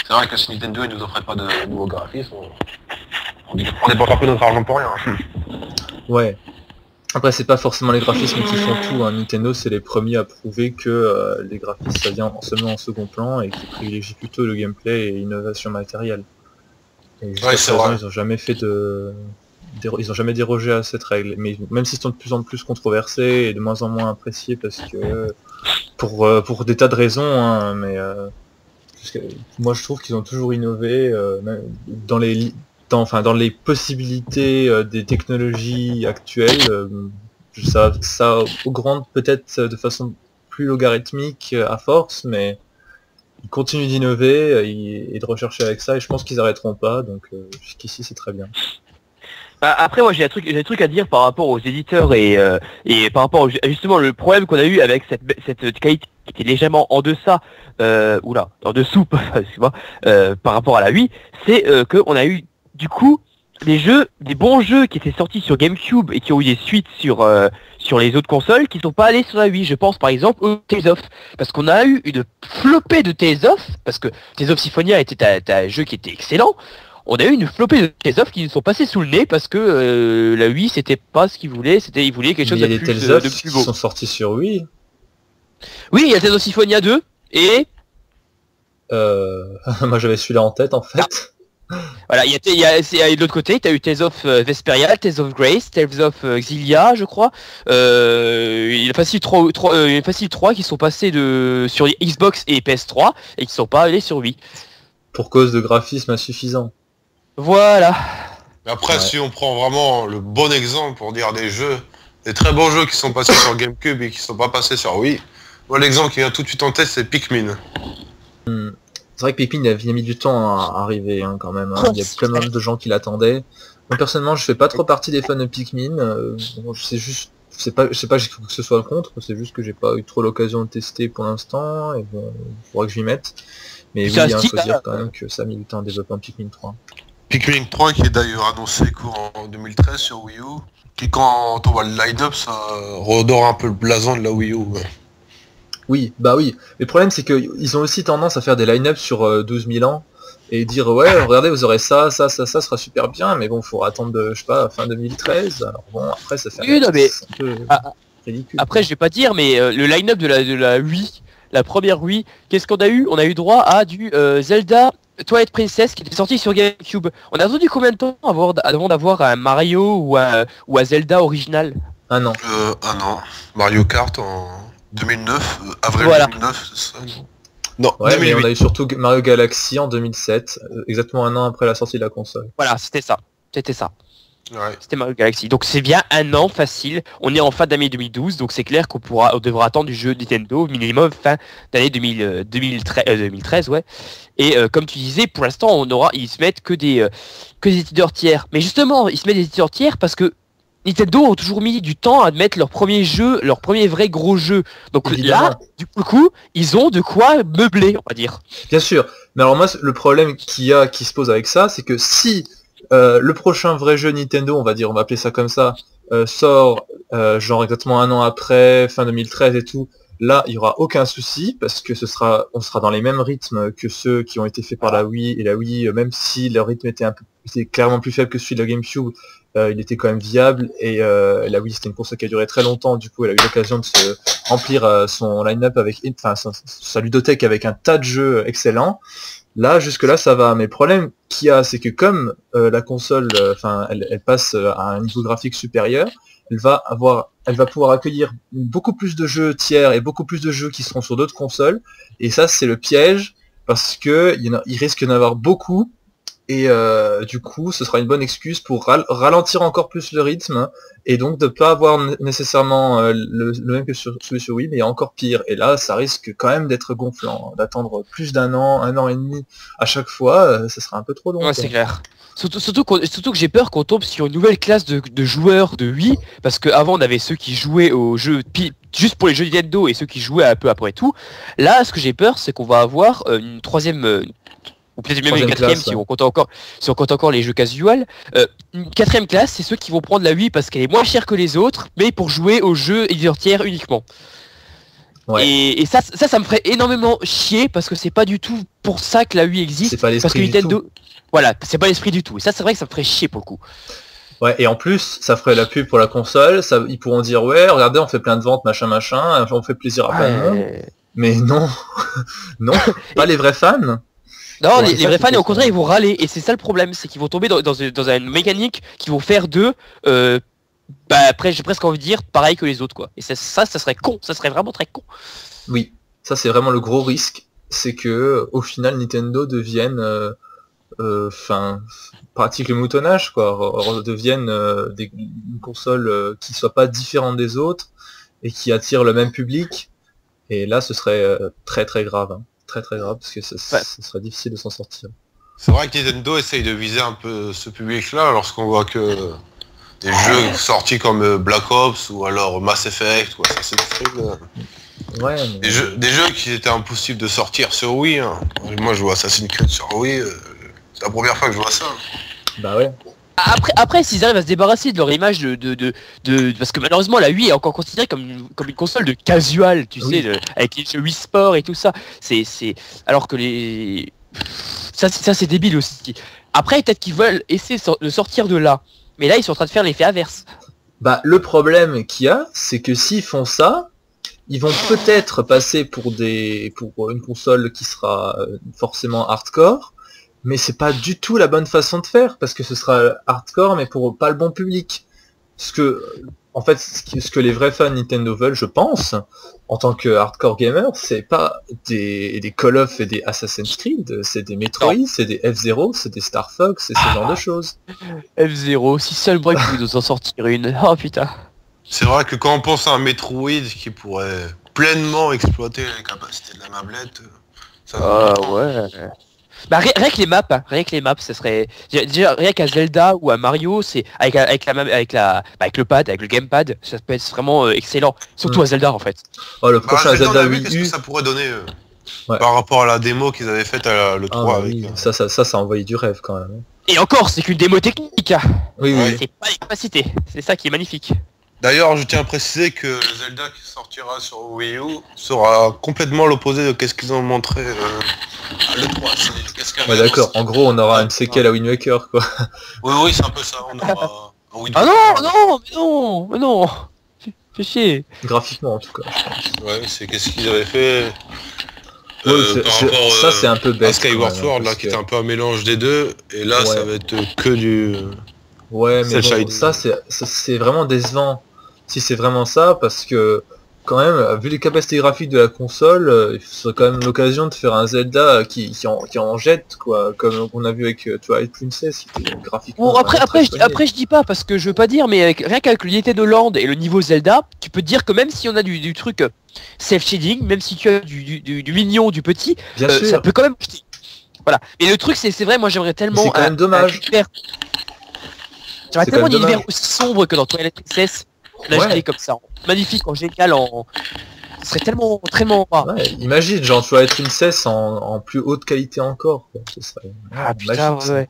C'est vrai que si Nintendo ne nous offrait pas de nouveaux graphismes, on dépense un peu notre argent pour rien. Ouais. Après, c'est pas forcément les graphismes qui font tout, hein. Nintendo, c'est les premiers à prouver que les graphismes, ça vient seulement en second plan et qu'ils privilégient plutôt le gameplay et l'innovation matérielle. Et jusqu'à présent, ils ont jamais fait ils ont jamais dérogé à cette règle. Mais même s'ils sont de plus en plus controversés et de moins en moins appréciés parce que pour des tas de raisons, hein, mais moi je trouve qu'ils ont toujours innové dans les possibilités des technologies actuelles. Ça augmente peut-être de façon plus logarithmique à force, mais ils continuent d'innover et de rechercher avec ça, et je pense qu'ils arrêteront pas, donc jusqu'ici c'est très bien. Après, moi j'ai un truc à dire par rapport aux éditeurs et par rapport justement le problème qu'on a eu avec cette qualité qui était légèrement en deçà, en dessous, excuse-moi, par rapport à la Wii, c'est qu'on a eu du coup des bons jeux qui étaient sortis sur GameCube et qui ont eu des suites sur les autres consoles qui sont pas allés sur la Wii. Je pense par exemple au Tales of, parce qu'on a eu une flopée de Tales of, parce que Tales of Symphonia était un jeu qui était excellent. On a eu une flopée de Tales of qui nous sont passés sous le nez parce que la Wii c'était pas ce qu'ils voulaient, ils voulaient quelque chose de plus beau. Qui sont sortis sur Wii. Oui, il y a Tales of Symphonia 2 et moi j'avais celui-là en tête en fait. Voilà, il y a de l'autre côté, tu as eu Tales of Vesperia, Tales of Grace, Tales of Xillia, je crois. Il y a facile 3 qui sont passés sur Xbox et PS3 et qui sont pas allés sur Wii. Pour cause de graphisme insuffisant. Voilà. Mais après, si on prend vraiment le bon exemple pour dire des très bons jeux qui sont passés sur GameCube et qui sont pas passés sur Wii, moi l'exemple qui vient tout de suite en tête, c'est Pikmin. C'est vrai que Pikmin il a mis du temps à arriver, hein, quand même. Hein. Il y a plein de gens qui l'attendaient. Moi personnellement, je fais pas trop partie des fans de Pikmin. Je sais pas que ce soit contre, c'est juste que j'ai pas eu trop l'occasion de tester pour l'instant. Et bon, il faudra que je m'y mette. Mais oui, il faut dire quand même que ça a mis du temps à développer un Pikmin 3. Pikmin 3 qui est d'ailleurs annoncé courant 2013 sur Wii U, qui quand on voit le line-up, ça redore un peu le blason de la Wii U. Ouais. Oui, bah oui. Le problème c'est qu'ils ont aussi tendance à faire des line-up sur 12 000 ans et dire ouais, regardez, vous aurez ça sera super bien, mais bon, faut attendre, je sais pas, fin 2013. Alors bon, après ça fait un peu ridicule. Après, je vais pas dire, mais le line-up de la Wii, la première Wii, qu'est-ce qu'on a eu? On a eu droit à du Zelda Twilight Princess qui était sorti sur GameCube. On a attendu combien de temps avant d'avoir un Mario ou un Zelda original? Un an. Mario Kart en 2009, avril 2009, c'est ça, non? Ouais, mais on a eu surtout Mario Galaxy en 2007, exactement un an après la sortie de la console. Voilà, c'était ça. Ouais. C'était Mario Galaxy. Donc c'est bien un an facile. On est en fin d'année 2012, donc c'est clair qu'on devra attendre du jeu Nintendo minimum fin d'année 2013, ouais. Et comme tu disais, pour l'instant, ils se mettent que des éditeurs tiers. Mais justement, ils se mettent des éditeurs tiers parce que Nintendo ont toujours mis du temps à mettre leur premier vrai gros jeu. Donc évidemment. Là, du coup, ils ont de quoi meubler, on va dire. Bien sûr. Mais alors moi, le problème qui se pose avec ça, c'est que si le prochain vrai jeu Nintendo, on va appeler ça comme ça, sort genre exactement un an après, fin 2013 et tout, là il y aura aucun souci parce que on sera dans les mêmes rythmes que ceux qui ont été faits par la Wii, et la Wii, même si leur rythme était clairement plus faible que celui de la GameCube, il était quand même viable, et la Wii c'était une console qui a duré très longtemps, du coup elle a eu l'occasion de se remplir son line-up sa ludothèque avec un tas de jeux excellents. Là, jusque-là, ça va. Mais le problème qu'il y a, c'est que comme la console, elle passe à un niveau graphique supérieur, elle va pouvoir accueillir beaucoup plus de jeux tiers et beaucoup plus de jeux qui seront sur d'autres consoles. Et ça, c'est le piège, parce que il risque d'en avoir beaucoup. et du coup ce sera une bonne excuse pour ralentir encore plus le rythme, et donc de pas avoir nécessairement le même que celui sur Wii, mais encore pire. Et là ça risque quand même d'être gonflant, d'attendre plus d'un an et demi à chaque fois, ça sera un peu trop long. Ouais, c'est clair. Surtout que j'ai peur qu'on tombe sur une nouvelle classe de joueurs de Wii, parce qu'avant on avait ceux qui jouaient aux jeux juste pour les jeux Nintendo et ceux qui jouaient un peu après tout. Là, ce que j'ai peur, c'est qu'on va avoir une troisième, ou peut-être même une quatrième classe, si on compte encore les jeux casual. Une quatrième classe, c'est ceux qui vont prendre la Wii parce qu'elle est moins chère que les autres, mais pour jouer aux jeux éditeurs tiers uniquement. Ouais. Et ça me ferait énormément chier parce que c'est pas du tout pour ça que la Wii existe. C'est pas Parce que l'esprit du Nintendo, tout. voilà, c'est pas l'esprit du tout. Et ça, c'est vrai que ça me ferait chier pour le coup. Ouais, et en plus, ça ferait la pub pour la console, ils pourront dire ouais, regardez, on fait plein de ventes, machin, on fait plaisir à plein de monde. Mais non, non, pas les vrais fans. Non, Ouais, les vrais fans, au contraire, ils vont râler. Et c'est ça le problème, c'est qu'ils vont tomber dans une mécanique qui vont faire d'eux, après, j'ai presque envie de dire, pareil que les autres, quoi. Et ça serait con, ça serait vraiment très con. Oui, ça c'est vraiment le gros risque, c'est que au final Nintendo devienne, pratique le moutonnage, quoi, devienne une console qui soit pas différente des autres et qui attire le même public. Et là, ce serait très très grave, hein. Très très grave, parce que ce serait difficile de s'en sortir. C'est vrai que Nintendo essaye de viser un peu ce public-là lorsqu'on voit que des jeux sortis comme Black Ops ou alors Mass Effect ou Assassin's Creed, Ouais, mais... des jeux qui étaient impossibles de sortir sur Wii. Hein. Moi, je vois Assassin's Creed sur Wii, c'est la première fois que je vois ça. Bah ouais. Après, s'ils arrivent à se débarrasser de leur image parce que malheureusement la Wii est encore considérée comme une console de casual, tu Oui. sais, avec les jeux Wii Sport et tout ça. Alors que ça c'est débile aussi. Après, peut-être qu'ils veulent essayer de sortir de là, mais là ils sont en train de faire l'effet inverse. Bah le problème qu'il y a, c'est que s'ils font ça, ils vont peut-être passer pour une console qui sera forcément hardcore, mais c'est pas du tout la bonne façon de faire, parce que ce sera hardcore mais pour pas le bon public. En fait, ce que les vrais fans Nintendo veulent, je pense, en tant que hardcore gamer, c'est pas des Call of et des Assassin's Creed, c'est des Metroid, c'est des F-Zero, c'est des Star Fox, c'est ce genre de choses. F0, si seulement ils pouvaient nous en sortir une. Oh putain. C'est vrai que quand on pense à un Metroid qui pourrait pleinement exploiter les capacités de la mablette, ça Ah ouais. Bah rien que les maps, hein, ça serait déjà rien qu'à Zelda ou à Mario, c'est avec le pad, avec le gamepad, ça peut être vraiment excellent. Surtout à Zelda en fait. Oh, le prochain Zelda, on Zelda a vu Wii qu'est-ce que U, ça pourrait donner Ouais. par rapport à la démo qu'ils avaient faite à le 3 avec. oui, ça a envoyé du rêve quand même. Et encore, c'est qu'une démo technique. Hein. Oui, Ouais. oui. C'est pas les capacités. C'est ça qui est magnifique. D'ailleurs, je tiens à préciser que le Zelda qui sortira sur Wii U sera complètement l'opposé de ce qu'ils ont montré à l'E3. Qu'est-ce qu'il y Ouais, avait d'accord. En gros, on aura une séquelle à Wind Waker, quoi. Oui, c'est un peu ça. On aura un Wind Ah Waker. mais non. Fais chier. Graphiquement, en tout cas. Ouais, c'est qu'est-ce qu'ils avaient fait Ouais, par rapport ça, c'est un peu à bête. Skyward quand même, Sword, là, parce qui que- était un peu un mélange des deux. Et là, ça Ouais. va être que du... Ouais, mais Cell bon, shading. ça, c'est vraiment décevant. Si c'est vraiment ça, parce que, quand même, vu les capacités graphiques de la console, ce serait quand même l'occasion de faire un Zelda qui en jette, quoi. Comme on a vu avec Twilight Princess, qui était graphiquement... Bon après vraiment très soigné. je dis pas parce que je veux pas dire, mais rien qu'avec le Nintendo Land et le niveau Zelda, tu peux te dire que même si on a du truc self-shading, même si tu as du mignon, du petit, Bien ça sûr. peut quand même. Voilà. Et le truc c'est vrai, moi j'aimerais tellement C'est quand même dommage. univers. J'aimerais C'est tellement quand même un univers dommage. aussi sombre que dans Twilight Princess. Là Ouais. je l'ai comme ça, magnifique, en génial, ce serait tellement rare. Ouais, imagine, genre, tu vas être une cesse en plus haute qualité encore, quoi. Ce serait Ah putain, magique, ça. ouais.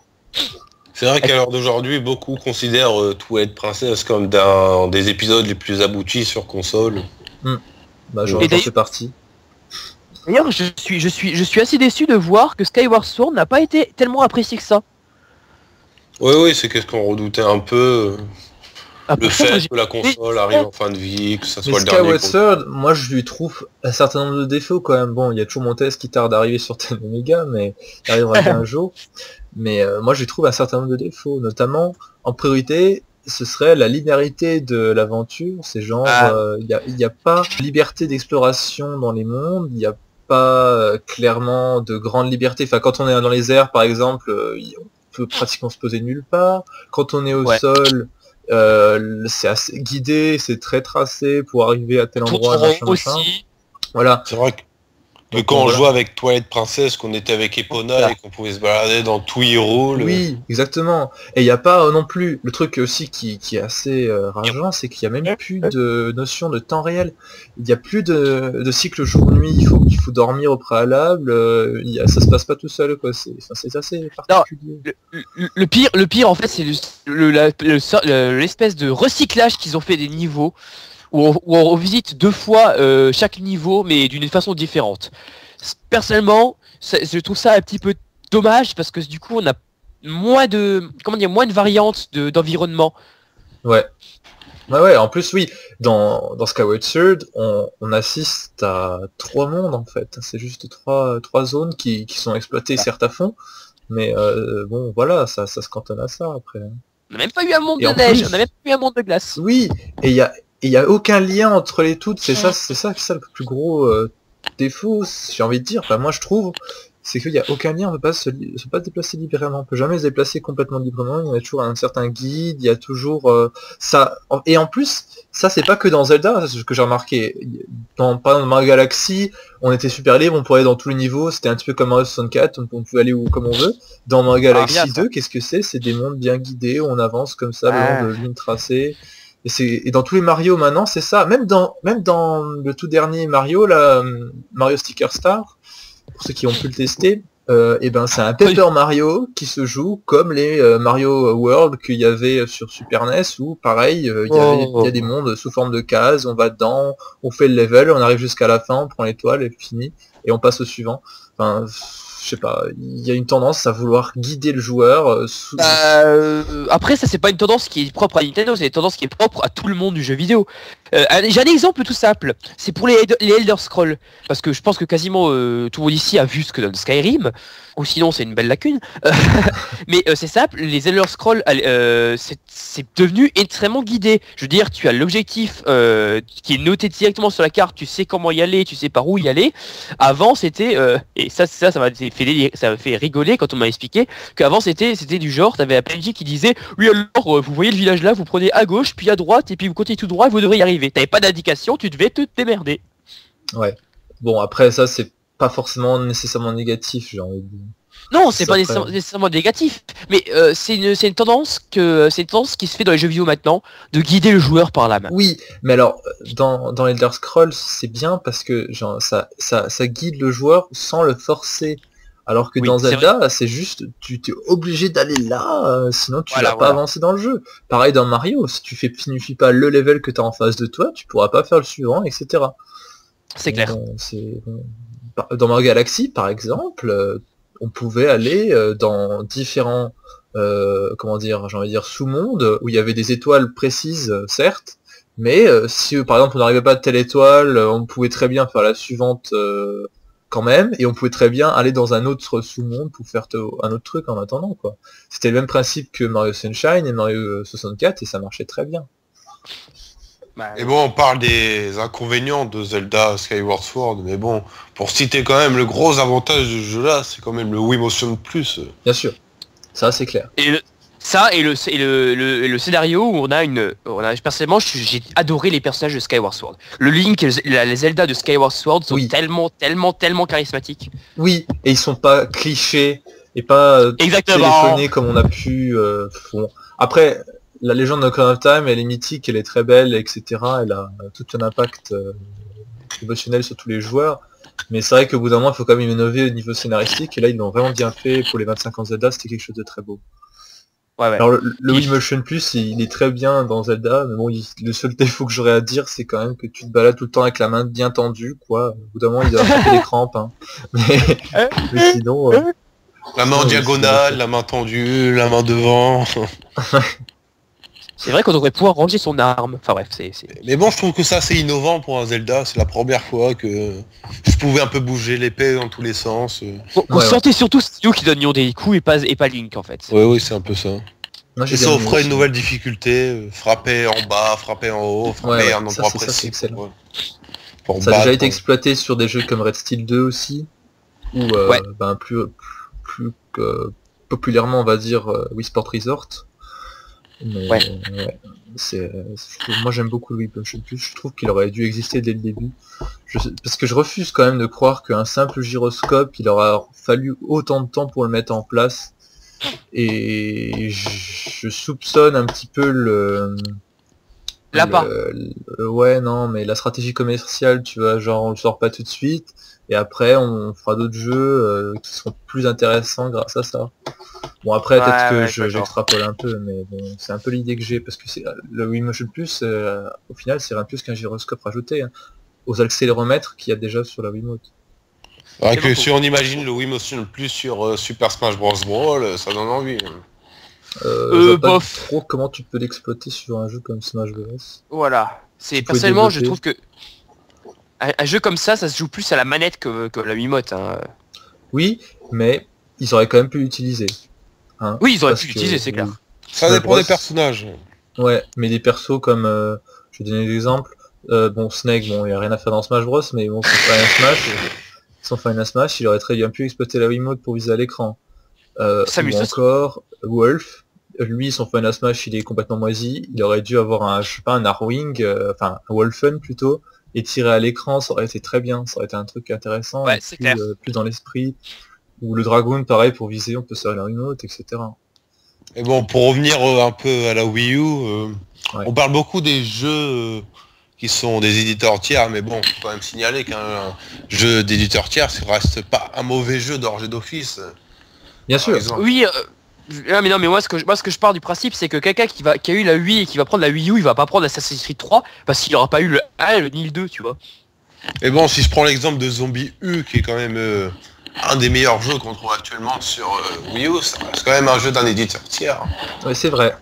C'est vrai qu'à l'heure d'aujourd'hui, beaucoup considèrent Twilight Princess comme d'un des épisodes les plus aboutis sur console. Bah, Et j'en d'ailleurs- fais partie. D'ailleurs, je suis assez déçu de voir que Skyward Sword n'a pas été tellement apprécié que ça. Oui, c'est qu'est-ce qu'on redoutait un peu. Ah, Le pourtant, fait j'ai- que la console arrive en fin de vie, que ça Mais soit le dernier. Skyward Sword, moi je lui trouve un certain nombre de défauts quand même. Bon, il y a toujours mon test qui tarde d'arriver sur Omega, mais il arrivera bien un jour. Mais moi je lui trouve un certain nombre de défauts, notamment en priorité, ce serait la linéarité de l'aventure. C'est genre, Ah. il y a pas de liberté d'exploration dans les mondes, il n'y a pas clairement de grande liberté. Enfin, quand on est dans les airs, par exemple, peut pratiquement se poser nulle part. Quand on est au Ouais. sol, c'est assez guidé, c'est très tracé pour arriver à tel endroit, Totoro machin, machin. aussi. Voilà. C'est vrai que Donc, quand on voilà. jouait avec Twilight Princess, qu'on était avec Epona Voilà. et qu'on pouvait se balader dans tout Hyrule. Oui, exactement. Et il n'y a pas non plus, le truc aussi qui est assez rageant, c'est qu'il n'y a même plus de notion de temps réel. Il n'y a plus de cycle jour-nuit, il faut dormir au préalable, ça se passe pas tout seul, quoi. C'est assez particulier. Le pire en fait c'est l'espèce de recyclage qu'ils ont fait des niveaux où on visite 2 fois chaque niveau mais d'une façon différente. Personnellement, je trouve ça un petit peu dommage parce que du coup on a moins de variantes d'environnement. Ouais. Ouais, en plus oui, dans Skyward Sword, on assiste à 3 mondes en fait. C'est juste trois zones qui sont exploitées certes à fond, mais bon voilà, ça se cantonne à ça après. On n'a même pas eu un monde Et de en neige, plus- on n'a même pas eu un monde de glace. Oui, et il y a aucun lien entre les toutes, c'est ça le plus gros défaut, j'ai envie de dire, enfin moi je trouve, c'est qu'il y a aucun lien, on peut pas se déplacer librement, on peut jamais se déplacer complètement librement, il y a toujours un certain guide, il y a toujours ça, et en plus, ça c'est pas que dans Zelda, c'est ce que j'ai remarqué, par exemple dans Mario Galaxy, on était super libre, on pouvait aller dans tous les niveaux, c'était un petit peu comme Mario 64, on pouvait aller où comme on veut. Dans Mario Galaxy bien, ça. 2, qu'est-ce que c'est des mondes bien guidés, où on avance comme ça, le long de lignes tracées. Et dans tous les Mario maintenant, c'est ça. Même dans le tout dernier Mario, là, Mario Sticker Star, pour ceux qui ont pu le tester, et ben c'est un Paper Mario qui se joue comme les Mario World qu'il y avait sur Super NES, où pareil, il y a des mondes sous forme de cases, on va dedans, on fait le level, on arrive jusqu'à la fin, on prend l'étoile et fini, et on passe au suivant. Enfin, je sais pas, il y a une tendance à vouloir guider le joueur. Après ça c'est pas une tendance qui est propre à Nintendo, c'est une tendance qui est propre à tout le monde du jeu vidéo. J'ai un exemple tout simple, c'est pour les Elder Scrolls, parce que je pense que quasiment tout le monde ici a vu ce que donne Skyrim, ou sinon c'est une belle lacune. Mais c'est simple, les Elder Scrolls c'est devenu extrêmement guidé. Je veux dire, tu as l'objectif qui est noté directement sur la carte, tu sais comment y aller, tu sais par où y aller. Avant c'était, et ça m'a fait rigoler quand on m'a expliqué qu'avant c'était du genre, t'avais un PNJ qui disait oui alors vous voyez le village là, vous prenez à gauche puis à droite et puis vous continuez tout droit et vous devrez y arriver. T'avais pas d'indication, tu devais te démerder. Ouais. Bon après ça c'est pas forcément nécessairement négatif, j'ai envie de dire. Non, c'est pas Après- nécessairement négatif, mais c'est une tendance qui se fait dans les jeux vidéo maintenant, de guider le joueur par la main. Oui, mais alors dans Elder Scrolls c'est bien parce que genre ça guide le joueur sans le forcer. Alors que Oui, dans c'est Zelda, c'est juste, tu t'es obligé d'aller là, sinon tu Voilà, vas pas voilà. avancer dans le jeu. Pareil dans Mario, si tu finifies pas le level que tu as en face de toi, tu pourras pas faire le suivant, etc. C'est clair. Dans Mario Galaxy, par exemple, on pouvait aller dans différents, comment dire, j'ai envie de dire sous-mondes, où il y avait des étoiles précises, certes, mais si par exemple on n'arrivait pas à telle étoile, on pouvait très bien faire la suivante quand même, et on pouvait très bien aller dans un autre sous-monde pour faire un autre truc en attendant, quoi. C'était le même principe que Mario Sunshine et Mario 64, et ça marchait très bien. Et bon, on parle des inconvénients de Zelda Skyward Sword, mais bon, pour citer quand même le gros avantage de ce jeu-là, c'est quand même le Wii Motion Plus. Bien sûr, ça c'est clair. Et le scénario où personnellement j'ai adoré les personnages de Skyward Sword. Le Link, les Zelda de Skyward Sword sont Oui. tellement charismatiques. Oui, et ils sont pas clichés, et pas Exactement. téléphonés comme on a pu... bon. Après, la légende de Ocarina of Time, elle est mythique, elle est très belle, etc. Elle a tout un impact émotionnel sur tous les joueurs. Mais c'est vrai qu'au bout d'un moment, il faut quand même innover au niveau scénaristique, et là, ils l'ont vraiment bien fait. Pour les 25 ans de Zelda, c'était quelque chose de très beau. Ouais. Alors le Wii Motion Plus, il est très bien dans Zelda, mais bon, le seul défaut que j'aurais à dire, c'est quand même que tu te balades tout le temps avec la main bien tendue, quoi. Au bout d'un moment, il doit faire des crampes, hein. Mais sinon... La main en Ouais, diagonale, la main tendue, la main devant. C'est vrai qu'on devrait pouvoir ranger son arme. Enfin bref, c'est... Mais bon, je trouve que ça c'est innovant pour un Zelda. C'est la première fois que je pouvais un peu bouger l'épée dans tous les sens. Vous sentez surtout Stu qui donne des coups et pas Link en fait. Oui, c'est un peu ça. Moi, j'ai Et bien ça aimé offrait aussi. une nouvelle difficulté. Frapper en bas, frapper en haut, frapper Ouais, à un ça, endroit c'est précis. excellent. Pour Ça a déjà battre. été exploité sur des jeux comme Red Steel 2 aussi, où Ouais. plus populairement on va dire Wii Sport Resort. Mais, Ouais. Moi j'aime beaucoup le Wii Motion Plus, je trouve qu'il aurait dû exister dès le début. Parce que je refuse quand même de croire qu'un simple gyroscope, il aura fallu autant de temps pour le mettre en place. Et je soupçonne un petit peu Là-bas. ouais non mais la stratégie commerciale, tu vois, genre on le sort pas tout de suite et après on fera d'autres jeux qui seront plus intéressants grâce à ça. Bon après Ouais, peut-être que ouais, d'accord. j'extrapole un peu, mais bon, c'est un peu l'idée que j'ai, parce que c'est le Wii Motion Plus au final c'est rien de plus qu'un gyroscope rajouté, hein, aux accéléromètres qu'il y a déjà sur la Wiimote. Ouais, C'est que beaucoup. si on imagine le Wii Motion Plus sur Super Smash Bros. Brawl, ça donne envie. Je vois pas Bof. trop comment tu peux l'exploiter sur un jeu comme Smash Bros. Voilà. C'est Tu peux personnellement, je développer. trouve que un jeu comme ça se joue plus à la manette que la Wiimote. Hein. Oui, mais ils auraient quand même pu l'utiliser. Hein, Oui, ils auraient parce pu que- l'utiliser, c'est clair. Ça Smash dépend Bros. des personnages. Ouais, mais des persos comme, je vais donner des exemples. Bon, Snake, bon, il n'y a rien à faire dans Smash Bros, mais bon, son Final Smash, il aurait très bien pu exploiter la Wiimote pour viser à l'écran. Samus Ou aussi. encore, Wolf, lui, son Final Smash, il est complètement moisi. Il aurait dû avoir un, je sais pas, un Arwing, enfin, un Wolfen plutôt, et tirer à l'écran, ça aurait été très bien. Ça aurait été un truc intéressant, Ouais, et c'est plus, clair. plus dans l'esprit. Ou le Dragoon, pareil, pour viser, on peut servir la Wiimote, etc. Et bon, pour revenir un peu à la Wii U, Ouais. on parle beaucoup des jeux qui sont des éditeurs tiers, mais bon, faut quand même signaler qu'un jeu d'éditeur tiers, ça reste pas un mauvais jeu d'origine d'office. Bien Par sûr. exemple. Oui, mais non, mais moi ce que je pars du principe, c'est que quelqu'un qui a eu la Wii et qui va prendre la Wii U, il va pas prendre Assassin's Creed 3 parce qu'il aura pas eu le 1 ni le 2, tu vois. Et bon, si je prends l'exemple de Zombie U, qui est quand même un des meilleurs jeux qu'on trouve actuellement sur Wii U, ça reste quand même un jeu d'un éditeur tiers. Ouais, c'est vrai.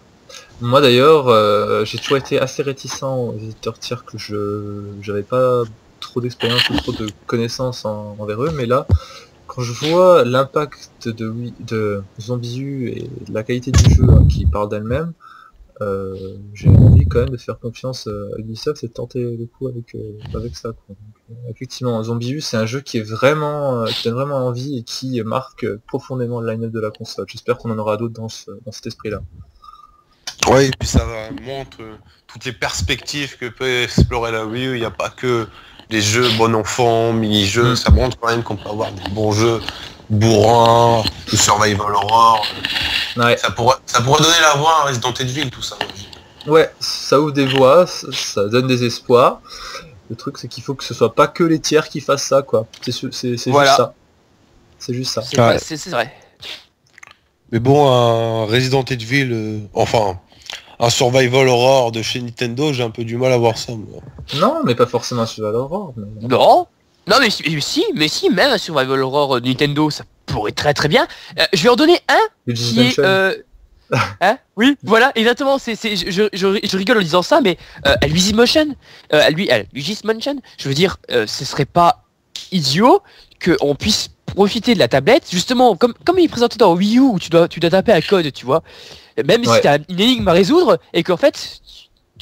Moi d'ailleurs, j'ai toujours été assez réticent aux éditeurs tiers, que j'avais pas trop d'expérience ou trop de connaissances envers eux, mais là, quand je vois l'impact de Zombie U et la qualité du jeu, hein, qui parle d'elle-même, j'ai envie quand même de faire confiance à Ubisoft et de tenter le coup avec ça, quoi. Donc, effectivement, Zombie U, c'est un jeu qui est vraiment, qui donne vraiment envie et qui marque profondément le line-up de la console. J'espère qu'on en aura d'autres dans cet esprit-là. Ouais, et puis ça montre toutes les perspectives que peut explorer la Wii U. Il n'y a pas que des jeux bon enfant, mini-jeux, ça montre quand même qu'on peut avoir des bons jeux bourrins, du survival horror. Ouais. Ça pourrait donner la voix à Resident Evil, tout ça. Ouais, ça ouvre des voies, ça donne des espoirs. Le truc, c'est qu'il faut que ce soit pas que les tiers qui fassent ça, quoi. C'est Voilà. juste ça. C'est juste ça. C'est Ouais. vrai, c'est vrai. Mais bon, un Resident Evil, enfin, un survival horror de chez Nintendo, j'ai un peu du mal à voir ça, moi. Non, mais pas forcément sur Valorant. Mais... Non. Non, mais si, même un Survival Horror Nintendo, ça pourrait très bien. Je vais en donner un Luigi's qui est... Mansion. Hein, oui, voilà, exactement. Je rigole en disant ça, mais Luigi's Mansion, Luigi's Mansion, je veux dire, ce serait pas idiot qu'on puisse profiter de la tablette, justement, comme il est présenté dans Wii U, où tu dois taper un code, tu vois. Même si Ouais. t'as une énigme à résoudre, et qu'en fait,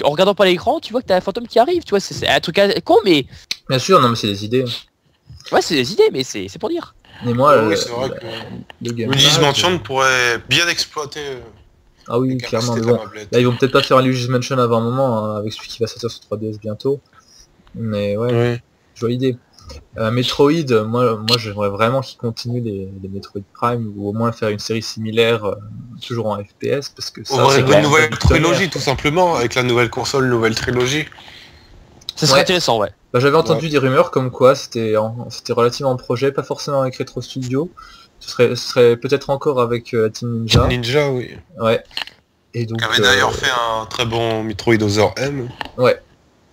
en regardant pas l'écran, tu vois que t'as un fantôme qui arrive, tu vois, c'est un truc con, mais... Bien sûr, non mais c'est des idées. Ouais, c'est des idées, mais c'est pour dire. Mais moi, Oui, c'est vrai que le gameplay, Luigi's Mansion pourrait bien exploiter Ah oui, les clairement. capacités Mais de bon, la tablette. là ils vont peut-être pas faire un Luigi's Mansion avant un moment, hein, avec celui qui va sortir sur 3DS bientôt. Mais ouais, Ouais. je vois l'idée. Metroid, moi j'aimerais vraiment qu'ils continuent les Metroid Prime, ou au moins faire une série similaire, toujours en FPS, parce que ça, On aurait c'est une clair. nouvelle Tonnerre, trilogie, quoi. tout simplement, avec la nouvelle console, nouvelle trilogie. Ça serait Ouais. intéressant, ouais. Bah, j'avais entendu des rumeurs comme quoi c'était relativement en projet, pas forcément avec Retro Studio. Ce serait peut-être encore avec Team Ninja. Ninja, oui. Ouais. Et donc, Qui avait d'ailleurs fait un très bon Metroid Other M. ouais.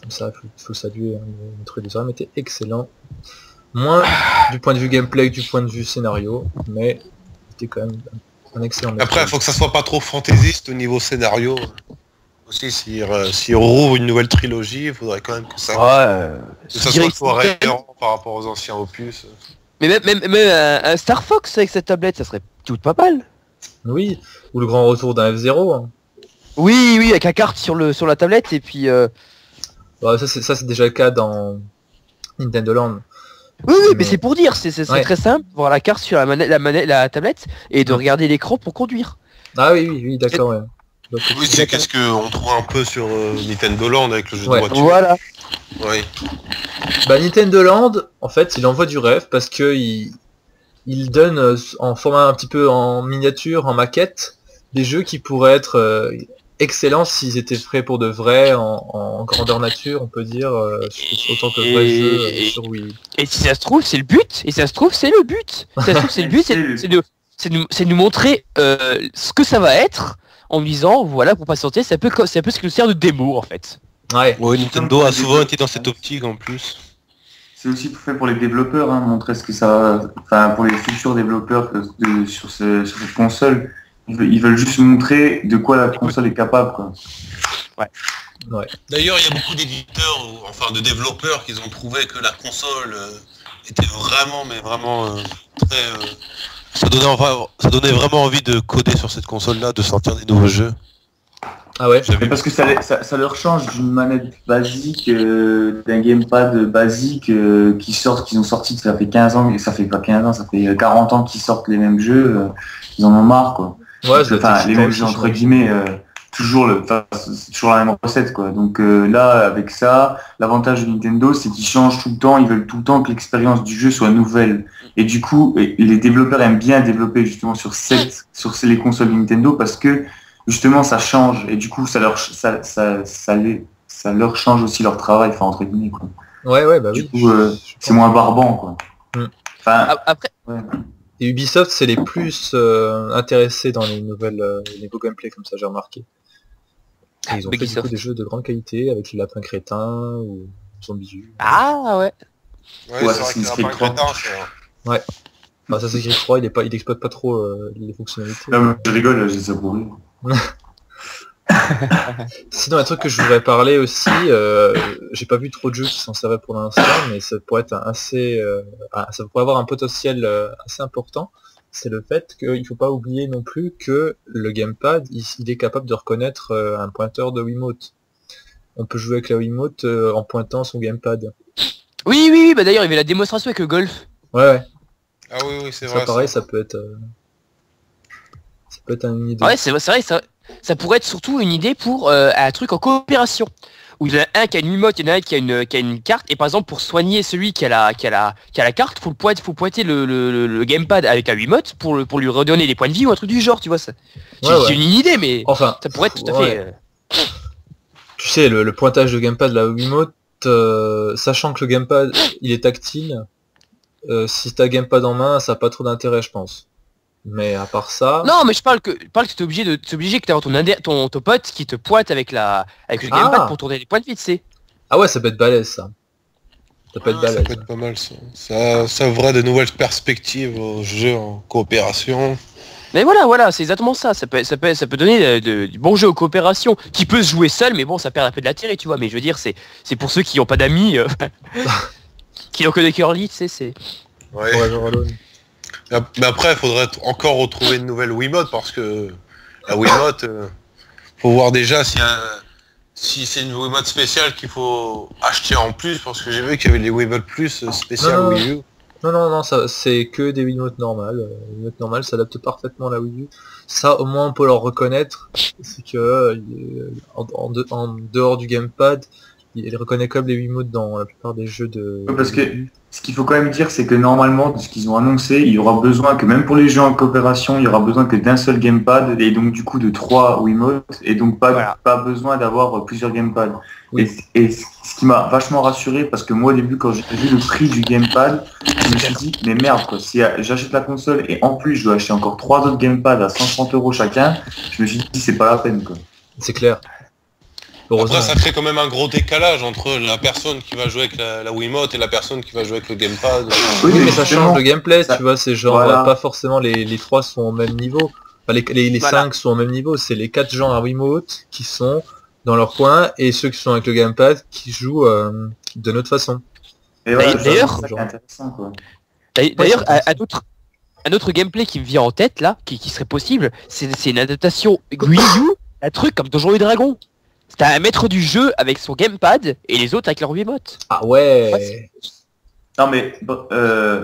Comme ça, faut saluer, hein, le Metroid Other M était excellent. Moins du point de vue gameplay que du point de vue scénario, mais c'était quand même un excellent Metroid. Après, il faut que ça soit pas trop fantaisiste au niveau scénario. Aussi, si on rouvre une nouvelle trilogie, il faudrait quand même que ça soit référent par rapport aux anciens opus. Mais même un Star Fox avec cette tablette, ça serait tout pas mal. Oui, ou le grand retour d'un F0. Hein. Oui, avec la carte sur la tablette et puis... Bah, ça c'est déjà le cas dans Nintendo Land. Oui, mais c'est pour dire, c'est Ouais. très simple, voir la carte sur la tablette et de regarder l'écran pour conduire. Ah oui, d'accord, ouais. Donc, Oui, c'est qu'est-ce qu'on trouve un peu sur Nintendo Land avec le jeu Ouais. de voiture. Voilà. Oui. Bah, Nintendo Land, en fait, il envoie du rêve parce que il donne en format un petit peu en miniature, en maquette, des jeux qui pourraient être excellents s'ils étaient faits pour de vrai, en grandeur nature, on peut dire, autant que vrais jeux sur Wii. Et si ça se trouve, c'est le but. Et si ça se trouve, c'est le but. Si ça se trouve, c'est le but, c'est de nous montrer ce que ça va être en me disant, voilà, pour patienter, c'est un peu ce que nous sert de démo en fait. Ouais. Ouais, Nintendo a souvent été dans cette optique en plus. C'est aussi fait pour les développeurs, hein, montrer ce que ça, enfin pour les futurs développeurs sur cette console, ils veulent juste montrer de quoi la console est capable, quoi. D'ailleurs, il y a beaucoup d'éditeurs, enfin de développeurs, qui ont trouvé que la console était vraiment, mais vraiment très... Ça donnait vraiment envie de coder sur cette console-là, de sortir des nouveaux jeux. Ah ouais. Mais parce que ça leur change d'une manette basique, d'un gamepad basique qu'ils ont sorti, ça fait 15 ans, et ça fait pas 15 ans, ça fait 40 ans qu'ils sortent les mêmes jeux, ils en ont marre, quoi. Ouais, ça Enfin, les mêmes jeux entre guillemets, c'est toujours la même recette, quoi. Donc là, avec ça, l'avantage de Nintendo, c'est qu'ils changent tout le temps, ils veulent tout le temps que l'expérience du jeu soit nouvelle. Et du coup, les développeurs aiment bien développer justement sur les consoles de Nintendo parce que justement ça change et du coup ça leur change aussi leur travail, enfin entre guillemets, quoi. Ouais, bah Du oui. coup, c'est moins barbant, quoi. Mm. Enfin, Après, ouais. Et Ubisoft, c'est les plus intéressés dans les nouveaux gameplay, comme ça j'ai remarqué. Et ils ont fait du Ubisoft. coup des jeux de grande qualité avec les lapins crétins ou zombies. ah ouais. Ouais, Ouais, c'est vrai que Assassin's c'est Creed un 3. crétin, ça. Enfin, ça c'est Creed 3, il exploite pas trop les fonctionnalités. Là, je rigole, j'ai ça pour rire. Sinon, un truc que je voudrais parler aussi, j'ai pas vu trop de jeux qui s'en servaient pour l'instant, mais ça pourrait être ça pourrait avoir un potentiel assez important. C'est le fait qu'il faut pas oublier non plus que le gamepad, il est capable de reconnaître un pointeur de Wiimote. On peut jouer avec la Wiimote en pointant son gamepad. Oui, bah d'ailleurs, il y avait la démonstration avec le golf. Ouais. Ah oui, c'est Ça vrai. pareil, ça peut être une idée. Ouais, c'est vrai, ça pourrait être surtout une idée pour un truc en coopération. Où il y en a un qui a une Wiimote, il y en a un qui a une carte, et par exemple pour soigner celui qui a la carte, faut pointer le gamepad avec la Wiimote pour lui redonner des points de vie ou un truc du genre, tu vois ça. C'est une idée, mais Enfin, ça pourrait être tout à fait. tu sais, le pointage de gamepad de la Wiimote, sachant que le gamepad il est tactile, si t'as gamepad en main, ça n'a pas trop d'intérêt, je pense. Mais à part ça... Non, mais je parle que t'es obligé que t'as ton pote qui te pointe avec le gamepad pour tourner des points de vie, tu sais. Ah ouais, ça peut être balèze, ça. Ça peut être Ça balèze. peut être pas mal, ça. Ça ouvrait de nouvelles perspectives aux jeux en coopération. Mais voilà, c'est exactement ça. Ça peut donner du bon jeu aux coopérations qui peut se jouer seul, mais bon, ça perd un peu de l'intérêt, tu vois. Mais je veux dire, c'est pour ceux qui n'ont pas d'amis, qui n'ont que des curly, tu sais, c'est... Ouais. Ouais, genre Alone. Mais après, il faudrait encore retrouver une nouvelle Wiimote parce que la Wiimote, faut voir déjà si c'est une Wiimote spéciale qu'il faut acheter en plus parce que j'ai vu qu'il y avait les Wiimote Plus spéciales Non. Wii U. Non, ça, c'est que des Wiimotes normales. Les Wiimotes normales s'adaptent parfaitement à la Wii U. Ça, au moins, on peut leur reconnaître. C'est que en dehors du gamepad, il reconnaît comme les Wiimotes dans la plupart des jeux de... Ouais, parce que ce qu'il faut quand même dire, c'est que normalement, de ce qu'ils ont annoncé, il y aura besoin que même pour les jeux en coopération, il y aura besoin que d'un seul gamepad et donc du coup de 3 Wiimotes et donc pas besoin d'avoir plusieurs gamepads. Oui. Et ce qui m'a vachement rassuré, parce que moi au début quand j'ai vu le prix du gamepad, je me suis dit mais merde quoi, si j'achète la console et en plus je dois acheter encore 3 autres gamepads à 130 € chacun, je me suis dit c'est pas la peine quoi. C'est clair. Heureusement. Après, ça crée quand même un gros décalage entre la personne qui va jouer avec la Wiimote et la personne qui va jouer avec le gamepad. Oui, mais ça justement, change le gameplay, ça- tu vois, c'est genre voilà. pas forcément les 3 sont au même niveau. Enfin, les Voilà. 5 sont au même niveau, c'est les 4 gens à Wiimote qui sont dans leur coin et ceux qui sont avec le gamepad qui jouent de notre façon. Et voilà, D'ailleurs- c'est intéressant quoi. D'ailleurs, Ouais, un autre gameplay qui me vient en tête, là, qui serait possible, c'est une adaptation Wii U, un truc comme Donjons et Dragons. T'as un maître du jeu avec son gamepad et les autres avec leur Wiimote. Ah ouais. Non mais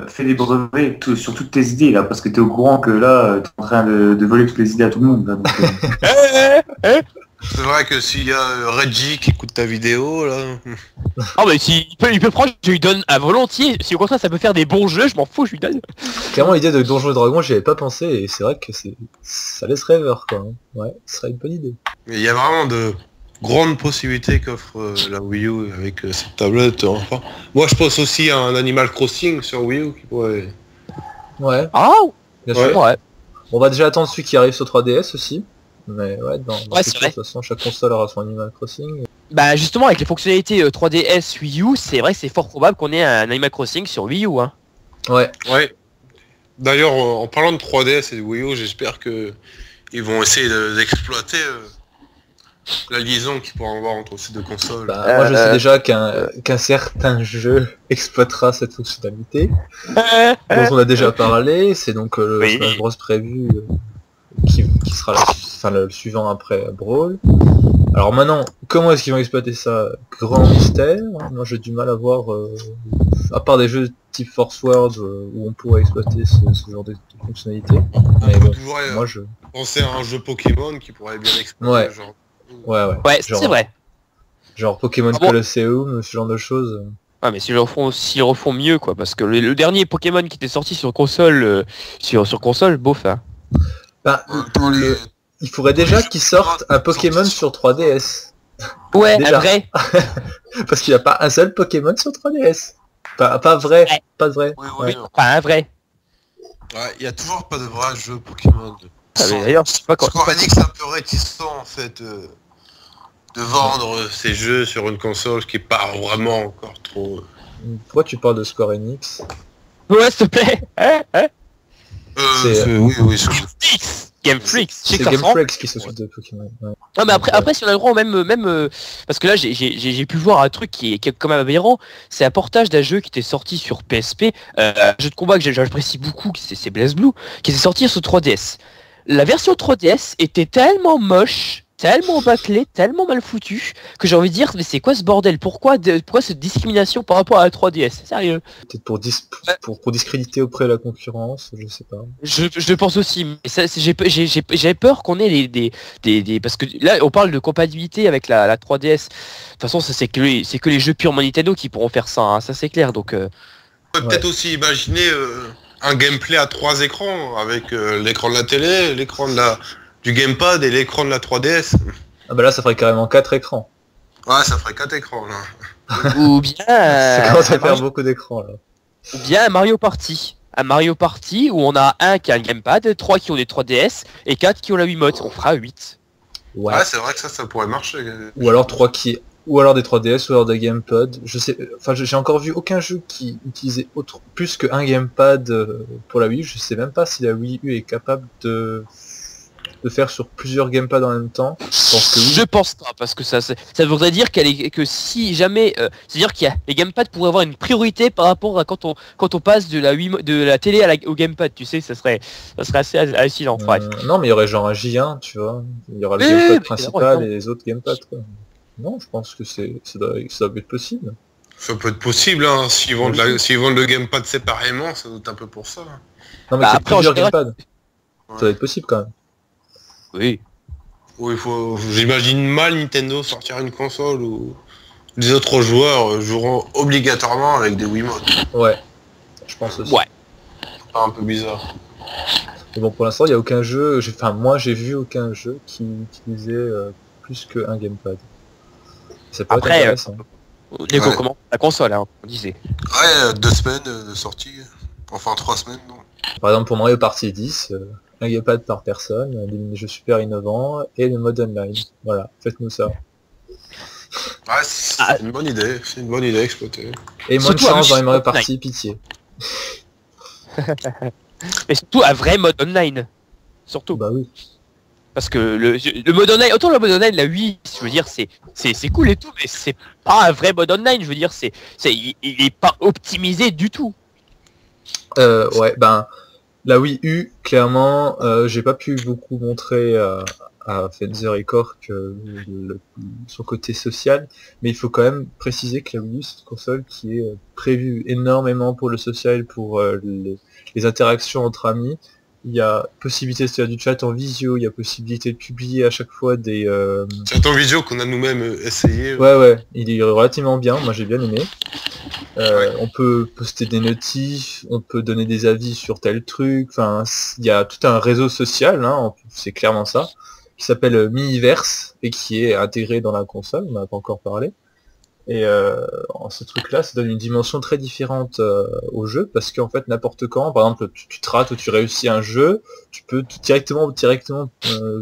fais des brevets sur toutes tes idées là, parce que t'es au courant que là, t'es en train de voler toutes les idées à tout le monde. Là, donc, C'est vrai que s'il y a Reggie qui écoute ta vidéo, là... Ah mais si il peut prendre, je lui donne à volontiers. Si au contraire ça peut faire des bons jeux, je m'en fous, je lui donne. Clairement, l'idée de Donjons et Dragons, j'y avais pas pensé, et c'est vrai que ça laisse rêveur, quoi. Hein. Ouais, ce serait une bonne idée. Mais il y a vraiment de grandes possibilités qu'offre la Wii U avec cette tablette. Enfin, moi je pense aussi à un Animal Crossing sur Wii U qui pourrait... Ouais, Ah bien Ouais. sûr. ouais. On va déjà attendre celui qui arrive sur 3DS aussi. Mais ouais, dans Ouais, le c'est futur, vrai. de toute façon, chaque console aura son Animal Crossing. Bah justement avec les fonctionnalités 3DS Wii U, c'est vrai que c'est fort probable qu'on ait un Animal Crossing sur Wii U hein. Ouais, Ouais. D'ailleurs, en parlant de 3DS et de Wii U, j'espère que ils vont essayer d'exploiter la liaison qu'ils pourront avoir entre ces deux consoles. bah, moi je sais déjà qu'un certain jeu exploitera cette fonctionnalité, dont on a déjà parlé, c'est donc le Oui. Smash Bros prévu qui sera le suivant après Brawl. Alors maintenant, comment est-ce qu'ils vont exploiter ça? Grand mystère. Moi j'ai du mal à voir, à part des jeux type Force World où on pourrait exploiter ce genre de fonctionnalité. Mais On peut bon, toujours moi je... penser à un jeu Pokémon qui pourrait bien exploiter Ouais. le genre. Ouais, Ouais, genre, c'est vrai. Genre Pokémon Ah bon Colosseum, ce genre de choses. Ah mais s'ils refont mieux quoi, parce que le dernier Pokémon qui était sorti sur console, sur console, bof hein. Bah, En même temps, les- il faudrait déjà les jeux qu'ils sortent un Pokémon sortis sur 3DS. Ouais, Déjà. vrai. Parce qu'il n'y a pas un seul Pokémon sur 3DS. Pas vrai, Ouais. pas de vrai. Oui, Ouais. oui. Enfin un vrai. Ouais, il y a toujours pas de vrai jeu Pokémon. Ah, mais d'ailleurs, je sais pas quand. Square Enix est un peu réticent en fait de vendre ces jeux sur une console qui est pas vraiment encore trop. Pourquoi tu parles de Square Enix? Ouais, s'il te plaît. Oui, oui. Game Freak. Je sais C'est que ça Game rend- Freak qui s'occupe de Pokémon. Ouais. Non mais après si on a le droit même parce que là j'ai pu voir un truc qui est quand même aberrant, c'est un portage d'un jeu qui était sorti sur PSP, un jeu de combat que j'apprécie beaucoup, c'est BlazBlue, qui était sorti sur 3DS. La version 3DS était tellement moche, tellement bâclée, tellement mal foutue que j'ai envie de dire mais c'est quoi ce bordel? Pourquoi cette discrimination par rapport à la 3DS? Sérieux? Peut-être pour discréditer auprès de la concurrence, je sais pas. Je pense aussi, mais ça, j'ai peur qu'on ait des parce que là on parle de compatibilité avec la 3DS. De toute façon ça c'est que les jeux purement Nintendo qui pourront faire ça, hein, ça c'est clair. Donc On peut peut-être aussi imaginer un gameplay à 3 écrans avec l'écran de la télé, l'écran du gamepad et l'écran de la 3DS. Ah bah là ça ferait carrément 4 écrans. Ouais, ça ferait 4 écrans là. ou bien Ça commence à faire Mario, beaucoup d'écrans là. ou bien un Mario Party. Un Mario Party où on a un qui a un gamepad, 3 qui ont des 3DS et 4 qui ont la Wiimote. On fera 8. Ouais. Ouais, c'est vrai que ça pourrait marcher. Ou alors ou alors des 3DS ou alors des gamepads. Je sais, enfin j'ai encore vu aucun jeu qui utilisait plus qu'un gamepad pour la Wii U. Je sais même pas si la Wii U est capable de faire sur plusieurs gamepads en même temps. Je pense que oui. Je pense pas parce que ça voudrait dire que si jamais c'est-à-dire qu'il y a les gamepads pourraient avoir une priorité par rapport à quand on passe de la télé au gamepad, tu sais, ça serait assez hallucinant. Bref. Non mais il y aurait genre un J1, tu vois. Il y aura le Oui, gamepad oui, principal évidemment. et les autres gamepads quoi. Non, je pense que ça doit être possible. Ça peut être possible, hein. S'ils vendent le gamepad séparément, ça doit être un peu pour ça. Non mais Bah, c'est après, en plusieurs général- gamepads. Ça doit être possible quand même. Oui. Oui, j'imagine mal Nintendo sortir une console où les autres joueurs joueront obligatoirement avec des Wiimotes. Ouais. Je pense aussi. Ouais. Un peu bizarre. Mais bon pour l'instant il n'y a aucun jeu, moi j'ai vu aucun jeu qui utilisait plus qu'un gamepad. Ça peut être Après, intéressant. Nico, Ouais. comment la console, hein, on disait. Ouais, 2 semaines de sortie. Enfin 3 semaines, non. Par exemple pour Mario Party 10, un gamepad par personne, des mini-jeux super innovants et le mode online. Voilà, faites-nous ça. Ouais, c'est Ah. une bonne idée. C'est une bonne idée exploitée. Et moins de Surtout chance dans les un Mario online. Party, pitié. Mais surtout un vrai mode online. Surtout. Bah oui. Parce que le mode online, autant le mode online, là oui, je veux dire, c'est cool et tout, mais c'est pas un vrai mode online, je veux dire, il est pas optimisé du tout. Ouais, ben la Wii U, clairement, j'ai pas pu beaucoup montrer à Fencer et Cork son côté social, mais il faut quand même préciser que la Wii U c'est une console qui est prévue énormément pour le social, pour les interactions entre amis. Il y a possibilité de faire du chat en visio, il y a possibilité de publier à chaque fois des... C'est un vidéo qu'on a nous-mêmes essayé. Ouais, il est relativement bien, moi j'ai bien aimé. On peut poster des notifs, on peut donner des avis sur tel truc, enfin il y a tout un réseau social, hein, c'est clairement ça, qui s'appelle Miiverse et qui est intégré dans la console, on n'a pas encore parlé. Et ce truc-là, ça donne une dimension très différente au jeu, parce qu'en fait, n'importe quand, par exemple, tu te rates ou tu réussis un jeu, tu peux directement,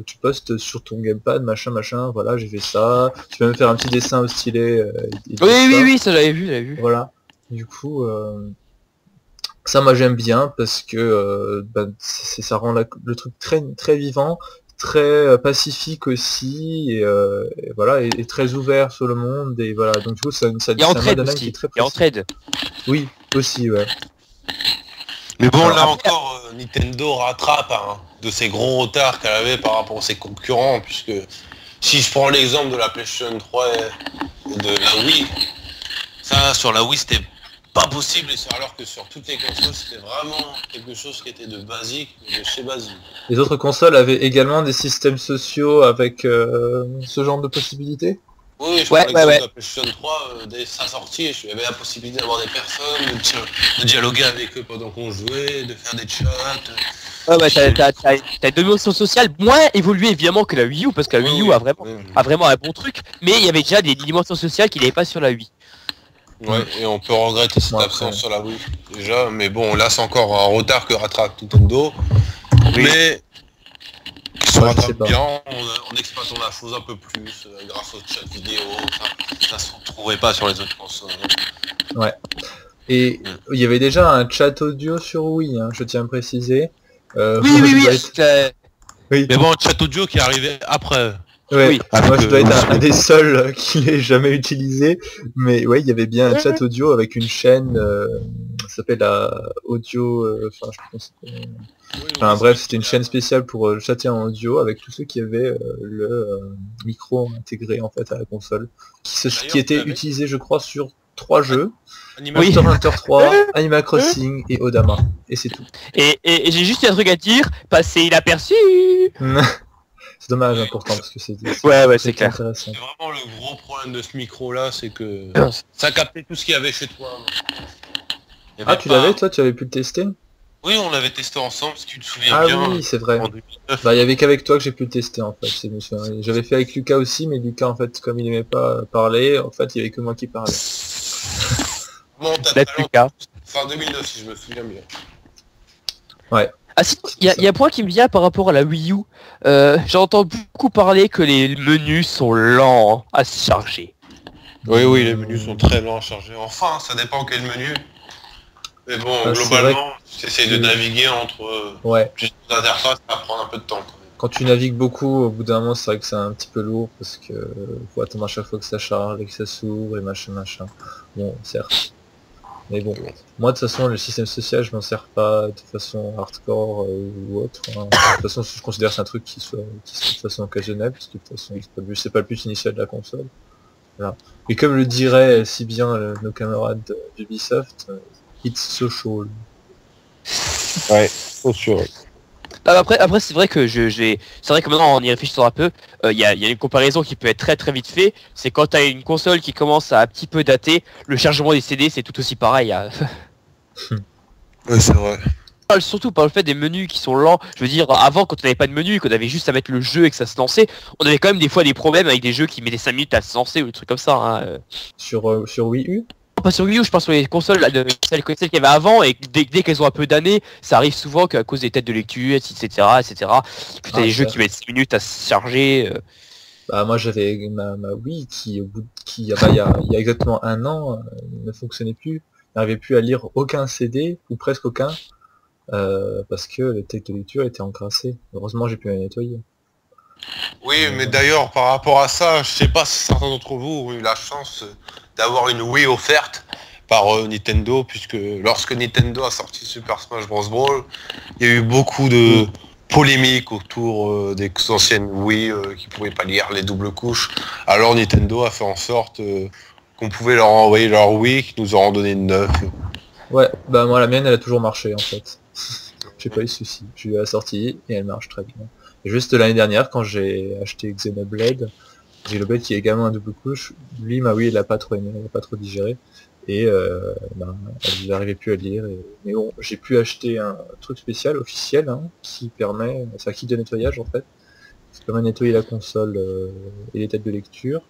tu postes sur ton gamepad, machin, voilà, j'ai fait ça. Tu peux même faire un petit dessin au stylet. Oui, ça j'avais vu. Voilà. Du coup, ça, moi j'aime bien parce que ça rend le truc très, très vivant, très pacifique aussi, et voilà, et très ouvert sur le monde, et voilà, donc du coup ça Il y a entraide aussi, il y a entraide. Oui, aussi, ouais. Mais bon, Alors, là après, encore, Nintendo rattrape de ses gros retards qu'elle avait par rapport à ses concurrents, puisque si je prends l'exemple de la PlayStation 3 et de la Wii, ça sur la Wii c'était pas possible, alors que sur toutes les consoles c'était vraiment quelque chose qui était de basique, de chez basique. Les autres consoles avaient également des systèmes sociaux avec ce genre de possibilités. Oui, je prends l'exemple de la PlayStation 3, dès sa sortie, il y avait la possibilité d'avoir des personnes, de dialoguer avec eux pendant qu'on jouait, de faire des chats. T'as une dimension sociale moins évoluée évidemment que la Wii U, parce que la Wii U a vraiment un bon truc, mais il y avait déjà des dimensions sociales qui n'avaient pas sur la Wii. Ouais, et on peut regretter cette absence sur la Wii déjà, mais bon, là c'est encore un retard que rattrape Nintendo, mais qui se rattrape bien en exploitant la chose un peu plus, grâce au chat vidéo, ça se retrouvait pas sur les autres consoles. Ouais, et il y avait déjà un chat audio sur Wii, hein, je tiens à préciser. Oui. Oui. Mais bon, chat audio qui est arrivé après. Ouais, moi je dois être un des seuls qui l'ait jamais utilisé, mais ouais, il y avait bien un chat audio avec une chaîne, ça s'appelle la audio, je pense bref, c'était une chaîne spéciale pour chatter en audio avec tous ceux qui avaient le micro intégré en fait à la console, qui était utilisé je crois sur 3 jeux. Monster Hunter 3, Animal Crossing et Odama, et c'est tout. Et j'ai juste un truc à dire, passer inaperçu. C'est dommage pourtant parce que c'est c'est clair. C'est vraiment le gros problème de ce micro là, c'est que ça captait tout ce qu'il y avait chez toi. Ah, tu l'avais toi, tu avais pu le tester? Oui, on l'avait testé ensemble, si tu te souviens bien. Ah oui, c'est vrai. Bah, il y avait qu'avec toi que j'ai pu le tester en fait. J'avais fait avec Lucas aussi, mais Lucas en fait, comme il aimait pas parler, en fait, il y avait que moi qui parlais. Bon, Lucas. Fin 2009 si je me souviens bien. Ouais. Ah si, il y a un point qui me vient par rapport à la Wii U. J'entends beaucoup parler que les menus sont lents à se charger. Oui, les menus sont très lents à charger. Enfin, ça dépend quel menu. Mais bon, globalement, tu essaies de naviguer entre plusieurs interfaces, ça va prendre un peu de temps. Quand tu navigues beaucoup, au bout d'un moment, c'est vrai que c'est un petit peu lourd parce que faut attendre à chaque fois que ça charge et que ça s'ouvre et machin. Bon, certes. Mais bon, moi de toute façon le système social je m'en sers pas de façon hardcore ou autre. Hein. De toute façon je considère que c'est un truc qui se fait de façon occasionnelle, parce que de toute façon c'est pas le but initial de la console. Voilà. Et comme le dirait si bien nos camarades d'Ubisoft, it's social. Ouais, social. Après c'est vrai que c'est vrai que maintenant en y réfléchissant un peu, il y a une comparaison qui peut être très très vite fait, c'est quand t'as une console qui commence à un petit peu dater, le chargement des CD c'est tout aussi pareil. Hein. Ouais, c'est vrai. Surtout par le fait des menus qui sont lents, je veux dire avant quand on n'avait pas de menu, qu'on avait juste à mettre le jeu et que ça se lançait, on avait quand même des fois des problèmes avec des jeux qui mettaient 5 minutes à se lancer ou des trucs comme ça. Hein. Sur Wii U? Pas sur Wii U, je pense sur les consoles, celles qu'il y avait avant, et dès qu'elles ont un peu d'années, ça arrive souvent qu'à cause des têtes de lecture, etc. Que t'as des jeux qui mettent 6 minutes à se charger. Bah moi j'avais ma Wii qui il y a exactement un an ne fonctionnait plus, n'arrivait plus à lire aucun CD, ou presque aucun, parce que les têtes de lecture étaient encrassées. Heureusement j'ai pu la nettoyer. Oui, mais d'ailleurs, par rapport à ça, je sais pas si certains d'entre vous ont eu la chance d'avoir une Wii offerte par Nintendo, puisque lorsque Nintendo a sorti Super Smash Bros. Brawl, il y a eu beaucoup de polémique autour des anciennes Wii qui pouvaient pas lire les doubles couches. Alors Nintendo a fait en sorte qu'on pouvait leur envoyer leur Wii, qui nous auront donné une neuve. Ouais, bah moi la mienne elle a toujours marché en fait. J'ai pas eu de soucis. J'ai eu la sortie et elle marche très bien. Et juste l'année dernière quand j'ai acheté Xenoblade, Xenoblade qui est également un double couche, lui ma Wii il a pas trop aimé, il a pas trop digéré. Et elle n'arrivait plus à le lire. Mais bon, j'ai pu acheter un truc spécial, officiel, hein, qui permet, c'est un kit de nettoyage en fait. Ça permet de nettoyer la console et les têtes de lecture.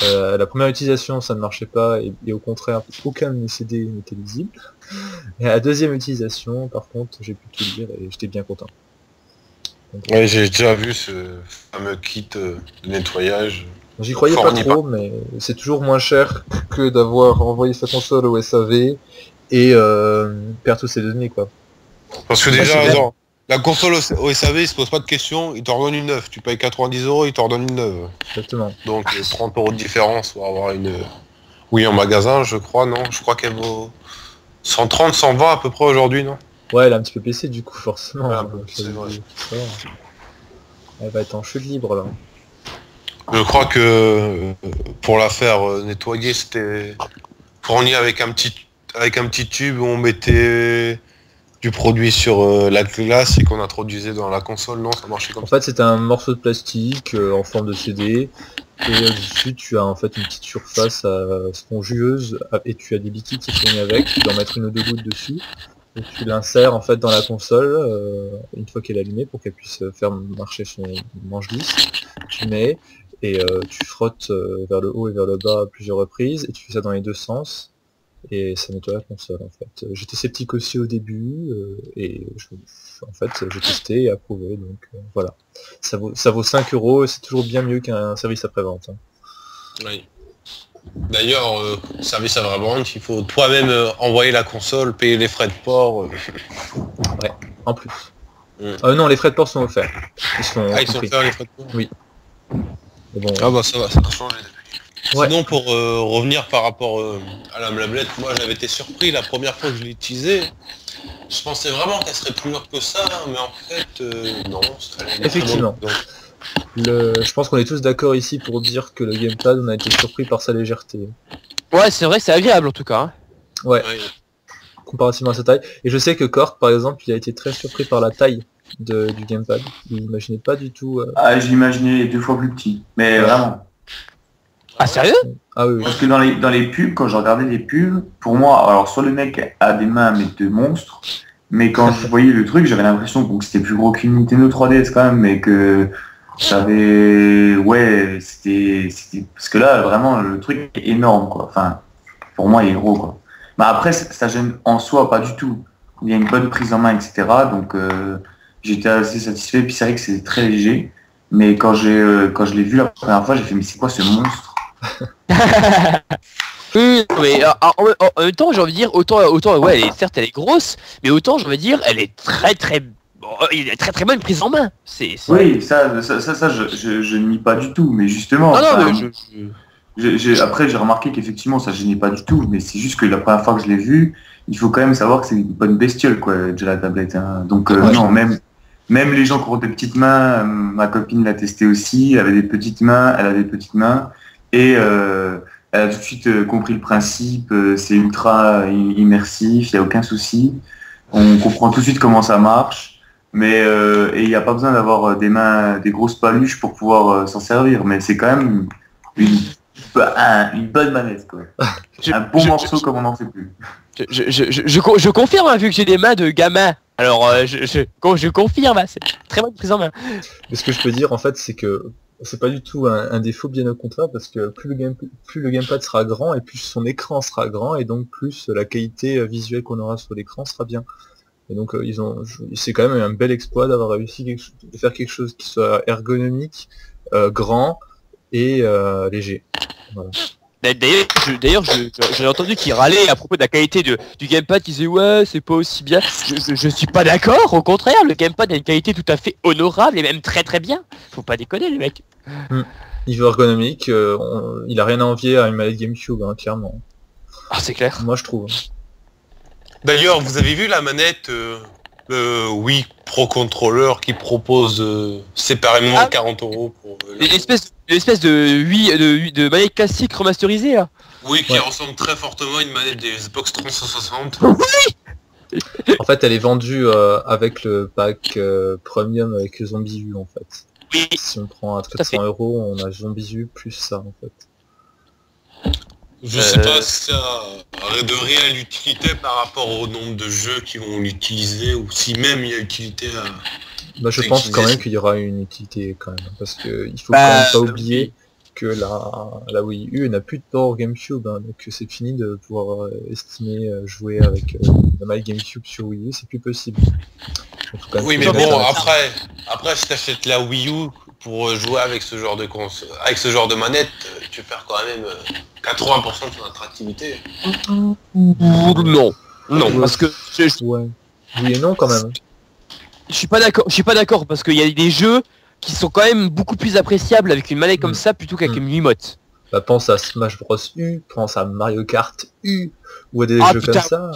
La première utilisation ça ne marchait pas et au contraire aucun de mes CD n'était lisible. Et à la deuxième utilisation par contre j'ai pu tout lire et j'étais bien content. Donc, Ouais, j'ai déjà vu ce fameux kit de nettoyage. j'y croyais pas Fourni trop mais c'est toujours moins cher que d'avoir envoyé sa console au SAV et perdre toutes ses données quoi. Parce que c'est déjà, bien. genre, la console au SAV, il se pose pas de questions, il t'en redonne une neuve. Tu payes 90€, il t'en redonne une neuve. Exactement. Donc 30€ de différence pour avoir une... Oui, en magasin, je crois, non? Je crois qu'elle vaut 130, 120 à peu près aujourd'hui, non? Ouais, elle a un petit peu baissé du coup, forcément. Ouais, un peu, c'est vrai. Ça va. Elle va être en chute libre là. Je crois que pour la faire nettoyer, c'était fourni avec un petit tube où on mettait du produit sur la glace et qu'on introduisait dans la console, non? Ça marchait comme En ça. fait, c'est un morceau de plastique en forme de CD. Et dessus, tu as en fait une petite surface spongieuse et tu as du liquide qui est fourni avec. Tu dois en mettre une ou deux gouttes dessus. Et tu l'insères en fait dans la console une fois qu'elle est allumée pour qu'elle puisse faire marcher son manche glisse. Tu mets et tu frottes vers le haut et vers le bas à plusieurs reprises et tu fais ça dans les deux sens et ça nettoie la console en fait. J'étais sceptique aussi au début et en fait j'ai testé et approuvé donc voilà. Ça vaut 5€ et c'est toujours bien mieux qu'un service après-vente. Hein. Oui. D'ailleurs, service après-vente, il faut toi-même envoyer la console, payer les frais de port. En plus. Mm. Non, les frais de port sont offerts. Ils sont Ah, ils sont compris. offerts les frais de port? Oui. Mais bon, Ah bah ça va changer. ouais. Sinon, pour revenir par rapport à la tablette, moi j'avais été surpris la première fois que je l'ai utilisée. Je pensais vraiment qu'elle serait plus lourde que ça, mais en fait, non. Elle est Effectivement. très lourde. Je pense qu'on est tous d'accord ici pour dire que le gamepad, on a été surpris par sa légèreté. Ouais, c'est vrai que c'est agréable en tout cas. Hein. Ouais, Ouais. comparativement à sa taille. Et je sais que Cork, par exemple, il a été très surpris par la taille du gamepad. Il n'imaginait pas du tout... Ah, j'imaginais 2 fois plus petit. Mais vraiment. Ah sérieux? Ah oui, oui. Parce que dans les pubs, quand je regardais les pubs, pour moi, alors soit le mec a des mains mais de monstres, mais quand je voyais le truc, j'avais l'impression que c'était plus gros qu'une Nintendo 3DS quand même, mais que ça avait... Ouais, c'était... Parce que là, vraiment, le truc est énorme, quoi. Enfin, pour moi, il est gros, quoi. Mais après, ça gêne en soi pas du tout. Il y a une bonne prise en main, etc. Donc, j'étais assez satisfait. Puis c'est vrai que c'est très léger. Mais quand je l'ai vu la première fois, j'ai fait, mais c'est quoi ce monstre? Oui, mais en même temps, j'ai envie de dire, autant ouais, certes elle est grosse, mais autant j'ai envie de dire, elle est il a très bonne prise en main. Oui, ça je nie pas du tout, mais justement. Non, enfin, mais après j'ai remarqué qu'effectivement ça gênait pas du tout, mais c'est juste que la première fois que je l'ai vu, il faut quand même savoir que c'est une bonne bestiole quoi, déjà la tablette. Hein. Donc non, même les gens qui ont des petites mains, ma copine l'a testé aussi, elle avait des petites mains, elle a des petites mains, et elle a tout de suite compris le principe, c'est ultra immersif, il n'y a aucun souci, on comprend tout de suite comment ça marche, mais et il n'y a pas besoin d'avoir des mains, des grosses paluches pour pouvoir s'en servir, mais c'est quand même une bonne manette quoi. Un bon morceau comme on n'en fait plus. je confirme hein, vu que j'ai des mains de gamin. Alors je confirme, hein, c'est très bonne prise en main. Mais ce que je peux dire en fait c'est que c'est pas du tout un défaut, bien au contraire, parce que plus le gamepad sera grand et plus son écran sera grand et donc plus la qualité visuelle qu'on aura sur l'écran sera bien. Et donc c'est quand même un bel exploit d'avoir réussi de faire quelque chose qui soit ergonomique, grand et léger. Voilà. D'ailleurs, j'ai entendu qu'il râlait à propos de la qualité du gamepad, il disait ouais c'est pas aussi bien. Je suis pas d'accord, au contraire, le gamepad a une qualité tout à fait honorable et même très bien. Faut pas déconner les mecs. Niveau ergonomique, il a rien à envier à une manette GameCube, hein, clairement. Ah c'est clair. Moi je trouve. D'ailleurs, vous avez vu la manette Wii Pro Controller qui propose séparément 40€ pour... L'espèce de de manette classique remasterisée là. Oui, qui ressemble très fortement à une manette des Xbox 360. En fait, elle est vendue avec le pack premium avec Zombie U en fait. Oui. Si on prend à 400€, on a Zombie U plus ça en fait. Je sais pas si ça a de réelle utilité par rapport au nombre de jeux qui vont l'utiliser ou si même il y a utilité à... Bah, je pense quand même qu'il y aura une utilité quand même, parce que il faut quand même pas oublier que la Wii U n'a plus de port GameCube, hein, donc c'est fini de pouvoir estimer jouer avec la manette GameCube sur Wii U, c'est plus possible. Oui mais bon, après si t'achètes la Wii U pour jouer avec ce genre de avec ce genre de manette, tu perds quand même 80% de son attractivité. Non, parce que ouais. Oui et non quand même. Je suis pas d'accord parce qu'il y a des jeux qui sont quand même beaucoup plus appréciables avec une manette comme ça plutôt qu'avec une Wiimote. Bah pense à Smash Bros U, pense à Mario Kart U, ou à des jeux comme ça.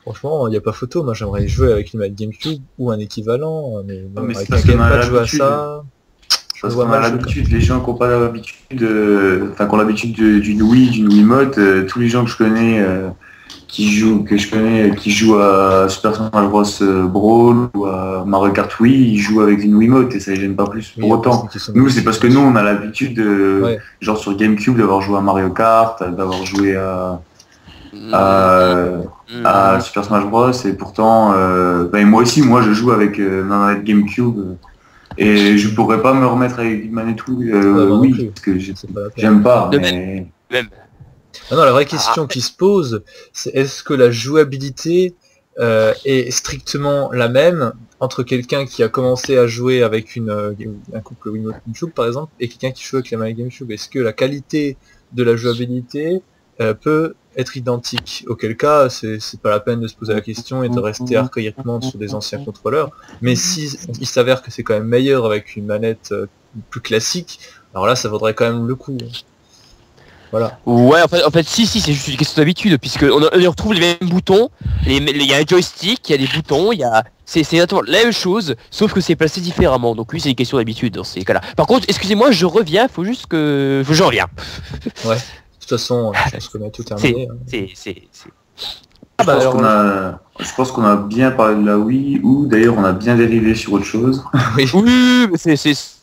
Franchement, il n'y a pas photo, moi j'aimerais jouer avec une manette GameCube ou un équivalent, mais c'est parce qu'on a joué à ça. Parce qu'on a l'habitude, les gens qui n'ont pas l'habitude, qui ont l'habitude d'une Wii, d'une Wiimote, tous les gens que je connais qui jouent à Super Smash Bros Brawl ou à Mario Kart Wii, ils jouent avec une Wiimote et ça les gêne pas plus pour autant. Nous c'est parce que nous on a l'habitude de, genre sur GameCube, d'avoir joué à Mario Kart, d'avoir joué à Super Smash Bros et pourtant moi aussi je joue avec ma manette GameCube et je pourrais pas me remettre avec une manette Wii parce que j'aime pas mais... Ah non, la vraie question qui se pose, c'est est-ce que la jouabilité est strictement la même entre quelqu'un qui a commencé à jouer avec un couple Wiimote GameCube par exemple et quelqu'un qui joue avec la manette GameCube. Est-ce que la qualité de la jouabilité peut être identique? Auquel cas, c'est pas la peine de se poser la question et de rester archaïquement sur des anciens contrôleurs. Mais si il s'avère que c'est quand même meilleur avec une manette plus classique, alors là ça vaudrait quand même le coup. Voilà. Ouais, en fait, si, c'est juste une question d'habitude, puisque on retrouve les mêmes boutons, il y a un joystick, il y a des boutons, c'est exactement la même chose, sauf que c'est placé différemment. Donc oui, c'est une question d'habitude dans ces cas-là. Par contre, excusez-moi, je reviens, faut que je reviens. Ouais. De toute façon, je pense qu'on a tout terminé. Je pense qu'on a bien parlé de la Wii, ou d'ailleurs on a bien dérivé sur autre chose. Oui, mais c'est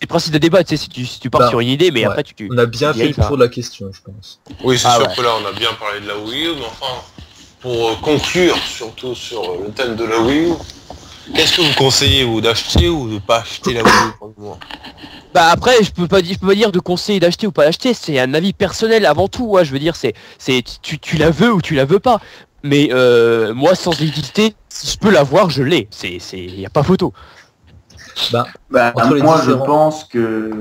le principe de débat, tu sais, si tu pars sur une idée, mais après tu... On a bien fait le tour de la question, je pense. Oui, c'est sûr que là on a bien parlé de la Wii U, mais enfin, pour conclure surtout sur le thème de la Wii U, qu'est-ce que vous conseillez, vous, d'acheter ou de pas acheter la Wii U pour le moment? Bah après, je peux pas dire de conseiller d'acheter ou pas d'acheter, c'est un avis personnel avant tout, je veux dire, tu la veux ou tu la veux pas. Mais moi, sans utilité, si je peux l'avoir, je l'ai. Y a pas photo. Moi, je pense que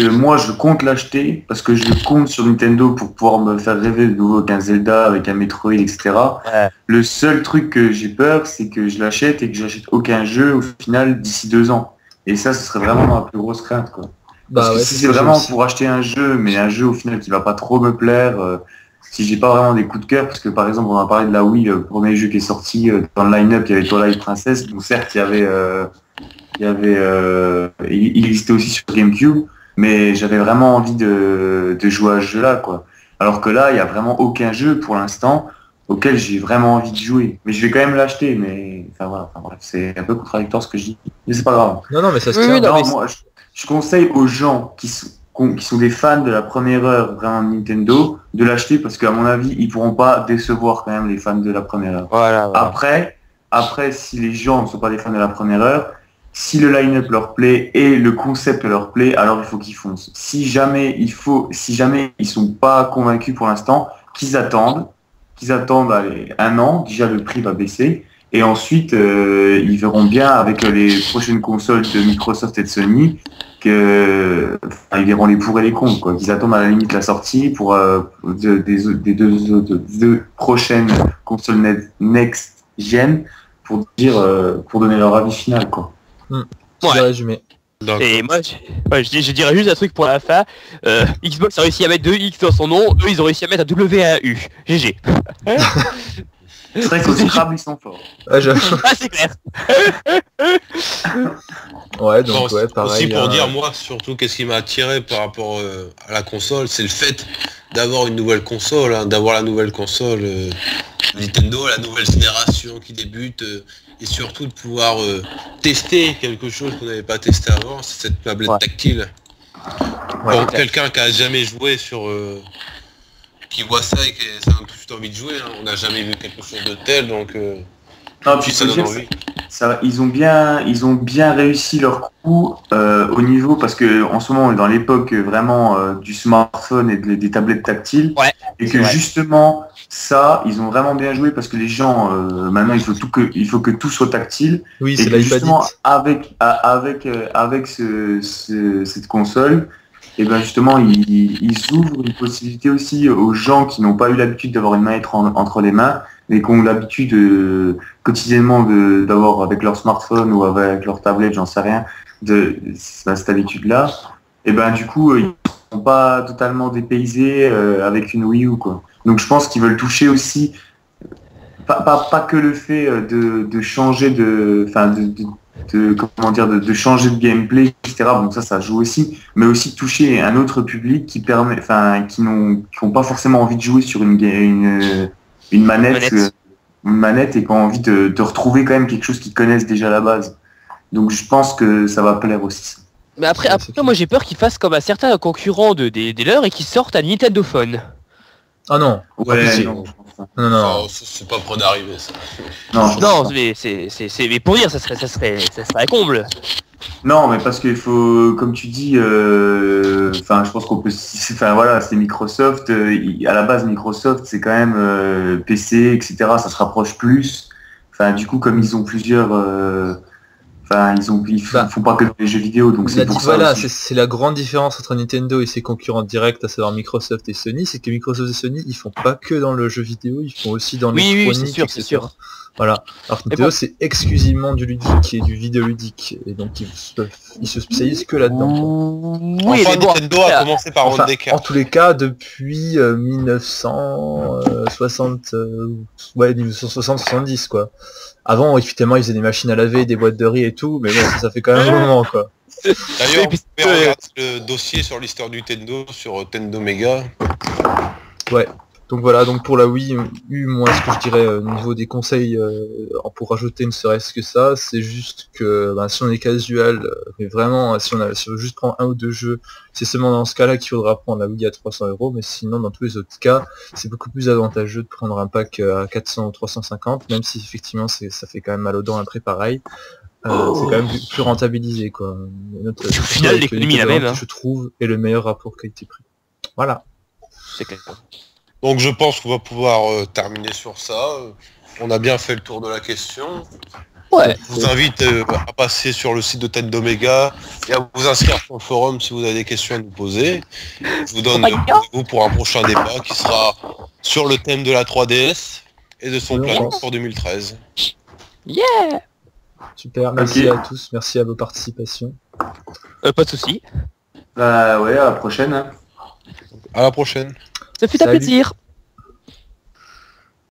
moi, je compte l'acheter parce que je compte sur Nintendo pour pouvoir me faire rêver de nouveau avec un Zelda, avec un Metroid, etc. Ouais. Le seul truc que j'ai peur, c'est que je l'achète et que j'achète aucun jeu au final d'ici 2 ans. Et ça, ce serait vraiment ma plus grosse crainte, quoi. Parce que si c'est vraiment pour acheter un jeu, mais un jeu au final qui va pas trop me plaire. Si j'ai pas vraiment des coups de cœur, parce que par exemple on a parlé de la Wii, le premier jeu qui est sorti dans le line-up, il y avait Twilight Princess, donc certes il existait aussi sur GameCube, mais j'avais vraiment envie de jouer à ce jeu-là, quoi. Alors que là, il y a vraiment aucun jeu pour l'instant auquel j'ai vraiment envie de jouer. Mais je vais quand même l'acheter, mais bref, c'est un peu contradictoire ce que je dis, mais c'est pas grave. Non, mais ça se tient. Moi, je conseille aux gens qui sont des fans de la première heure vraiment de Nintendo de l'acheter parce qu'à mon avis ils pourront pas décevoir quand même les fans de la première heure. Voilà. Après si les gens ne sont pas des fans de la première heure, si le line-up leur plaît et le concept leur plaît, alors il faut qu'ils foncent. Si jamais ils sont pas convaincus pour l'instant, qu'ils attendent un an, déjà le prix va baisser et ensuite ils verront bien avec les prochaines consoles de Microsoft et de Sony ils verront les pour et les contre, quoi. Ils attendent à la limite la sortie pour des deux prochaines consoles next gen pour donner leur avis final, quoi. Ouais. Résumé. Et moi, je dirais juste un truc pour la fin. Xbox a réussi à mettre 2 X dans son nom, eux ils ont réussi à mettre un W et un U. GG. C'est vrai qu'au Scrabble, ils sont forts. Ouais, j'avoue. Ah, c'est clair. Ouais, donc Bon, ouais, pareil. aussi pour dire, moi, surtout, qu'est-ce qui m'a attiré par rapport à la console, c'est le fait d'avoir une nouvelle console, hein, d'avoir la nouvelle console Nintendo, la nouvelle génération qui débute, et surtout de pouvoir tester quelque chose qu'on n'avait pas testé avant, c'est cette tablette Ouais. tactile. Ouais, Pour quelqu'un qui a jamais joué sur... qui voit ça et qui a tout de suite envie de jouer, hein, on n'a jamais vu quelque chose de tel, donc Non, puis puis ça faut donne dire, envie. ils ont bien réussi leur coup au niveau, parce que en ce moment on est dans l'époque vraiment du smartphone et des tablettes tactiles, Ouais, et c'est que vrai. justement ça, ils ont vraiment bien joué parce que les gens maintenant il faut que tout soit tactile, Oui, et c'est que justement l'iPadite. avec cette console, et ben justement ils ouvrent une possibilité aussi aux gens qui n'ont pas eu l'habitude d'avoir une manette entre les mains, mais qui ont l'habitude quotidiennement d'avoir avec leur smartphone ou avec leur tablette, j'en sais rien, cette habitude-là, et ben du coup ils sont pas totalement dépaysés avec une Wii U, quoi. Donc je pense qu'ils veulent toucher aussi pas que le fait de changer de changer de gameplay, etc. Bon, ça joue aussi, mais aussi toucher un autre public qui n'ont pas forcément envie de jouer sur une manette, une manette, et qui ont envie de retrouver quand même quelque chose qu'ils connaissent déjà à la base. Donc je pense que ça va plaire aussi. Mais après, Ouais, c'est clair. moi j'ai peur qu'ils fassent comme à certains concurrents des leurs et qu'ils sortent à Nintendo Phone. Ah non, Ouais, c'est- non, je pense pas. non. C'est pas près d'arriver, ça. Non, je pense Non, pas. mais pour dire, ça serait un comble. Non, mais parce qu'il faut, comme tu dis, je pense qu'on peut, voilà, c'est Microsoft. À la base, Microsoft, c'est quand même PC, etc. Ça se rapproche plus. Enfin, du coup, comme ils ont plusieurs, ils font pas que les jeux vidéo, donc c'est pour ça. Voilà, aussi. c'est la grande différence entre Nintendo et ses concurrents directs, à savoir Microsoft et Sony, c'est que Microsoft et Sony, ils font pas que dans le jeu vidéo, ils font aussi dans Oui, l'électronique, c'est sûr, etc. c'est sûr. Voilà. Alors que Mais Nintendo, bon. c'est exclusivement du ludique et du vidéoludique, et donc ils se spécialisent que là-dedans, quoi. Oui, Enfin, mais bon, Nintendo a commencé par Enfin, rendre des en cartes. tous les cas, depuis 1960, ouais, 1960-70, quoi. Avant, effectivement, ils faisaient des machines à laver, des boîtes de riz et tout, mais bon, ça fait quand même un moment, quoi. D'ailleurs, Et puis, vous pouvez regarder le dossier sur l'histoire du Nintendo, sur Nintendo Mega. Ouais. Donc voilà, donc pour la Wii U, moi ce que je dirais au niveau des conseils pour rajouter ne serait-ce que ça, c'est juste que si on est casual, mais vraiment si on veut juste prendre un ou deux jeux, c'est seulement dans ce cas-là qu'il faudra prendre la Wii à 300€, mais sinon dans tous les autres cas, c'est beaucoup plus avantageux de prendre un pack à 400 ou 350, même si effectivement ça fait quand même mal aux dents après pareil. C'est quand même plus rentabilisé, quoi. Notre, Au final, avec l'économie est la même, hein. je trouve, est le meilleur rapport qualité-prix. Voilà. c'est clair. Donc je pense qu'on va pouvoir terminer sur ça. On a bien fait le tour de la question. Ouais. Je vous invite à passer sur le site de Nintendo Mega et à vous inscrire sur le forum si vous avez des questions à nous poser. Je vous donne rendez-vous pour un prochain débat qui sera sur le thème de la 3DS et de son Oui, on planning pense. pour 2013. Yeah. Super, merci Ok. à tous, merci à vos participations. Pas de soucis. Bah ouais, à la prochaine. Hein. À la prochaine. Ça fut un Salut. plaisir.